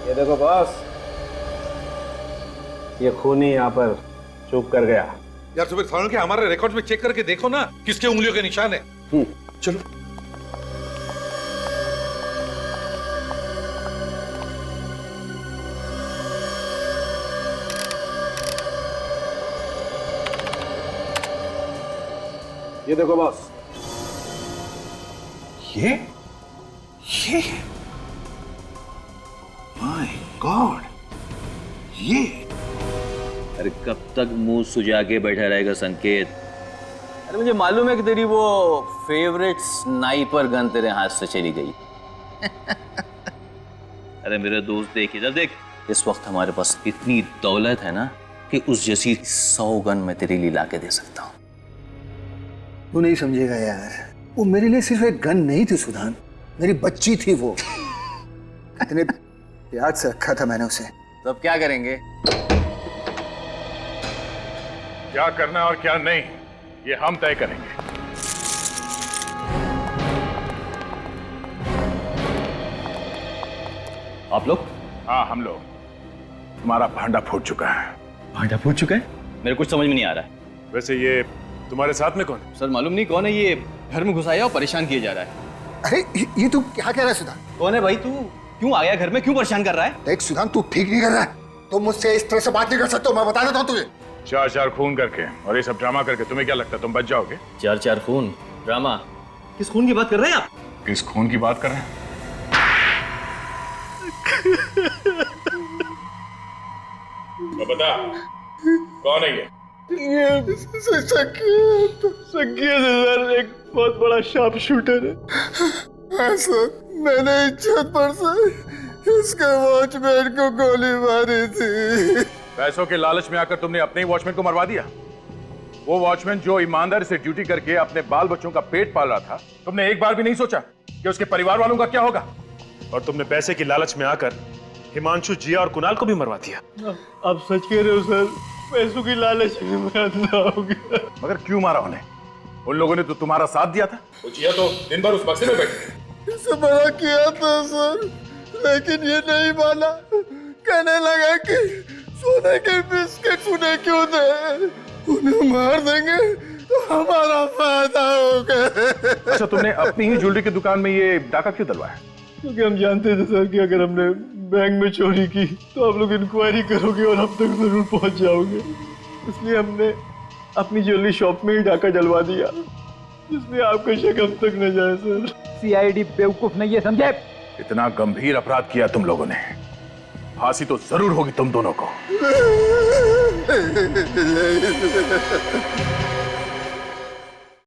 ये देखो बॉस, ये खूनी यहाँ पर चुप कर गया। यार सुबह सारंग के हमारे रिकॉर्ड में चेक करके देखो ना किसके उंगलियों के निशान है। चलो। ये देखो बॉस, ये माय गॉड, ये अरे कब तक मुंह सुजा के बैठा रहेगा संकेत? अरे मुझे मालूम है कि तेरी वो फेवरेट स्नाइपर गन तेरे हाथ से चली गई। अरे मेरे दोस्त देख इधर देख, इस वक्त हमारे पास इतनी दौलत है ना कि उस जैसी 100 गन मैं तेरे लिए ला के दे सकता हूँ। तू नहीं समझेगा यार, वो मेरे लिए सिर्फ एक गन नहीं थी सुधान, मेरी बच्ची थी वो। इतने प्यार से रखा था मैंने उसे। तो अब क्या करेंगे? क्या करना और क्या नहीं ये हम तय करेंगे। आप लोग? हाँ हम लोग। तुम्हारा भांडा फूट चुका है। भांडा फूट चुका है? मेरे कुछ समझ में नहीं आ रहा है। वैसे ये तुम्हारे साथ में कौन है? सर मालूम नहीं कौन है, ये घर में घुसाया और परेशान किया जा रहा है। अरे ये तू क्या कह रहा है सुधान? कौन है भाई? तू क्यों आया घर में, क्यों परेशान कर रहा है? देख सुधान, तू ठीक नहीं कर रहा है। तुम मुझसे इस तरह से बात नहीं कर सकते हो, मैं बता देता हूँ तुझे। 4 खून करके और ये सब ड्रामा करके तुम्हें क्या लगता है तुम बच जाओगे? 4 खून ड्रामा? किस खून की बात कर रहे हैं आप? किस खून की बात कर रहे हैं? तो बता कौन है ये? संकेत सर एक बहुत बड़ा शार्प शूटर है। हाँ सर, मैंने इज्जत पर से इसके वॉचमैन को गोली मारी थी। पैसों के लालच में आकर तुमने अपने ही वॉचमैन को मरवा दिया। वो वॉचमैन जो ईमानदारी से ड्यूटी करके अपने बाल बच्चों का पेट पाल रहा था, तुमने एक बार भी नहीं सोचा कि उसके परिवार वालों का क्या होगा? और तुमने पैसे की लालच में आकर हिमांशु, जिया और कुणाल को भी मरवा दिया। आप सच कह रहे हो सर, पैसों की लालच में मैं अंधा हो गया। मगर क्यों मारा उन्हें? उन लोगों ने तो तुम्हारा साथ दिया था। वो जिया तो दिन भर उस बक्से में बैठी। इसे मना किया था सर, लेकिन ये नहीं माना। कहने लगा कि सोने के बिस्किट उन्हें क्यों दे, उन्हें मार देंगे तो हमारा फायदा होगा। अच्छा, तुमने अपनी ही ज्वेलरी की दुकान में ये डाका क्यों डलवाया? क्योंकि हम जानते थे सर कि अगर हमने बैंक में चोरी की तो आप लोग इंक्वायरी करोगे और अब तक जरूर पहुंच जाओगे। इसलिए हमने अपनी ज्वेलरी शॉप में ही डाका डलवा दिया, इसलिए आपका शक अब तक न जाए सर। सीआईडी बेवकूफ नहीं है, समझे? इतना गंभीर अपराध किया तुम लोगों ने, फांसी तो जरूर होगी तुम दोनों को।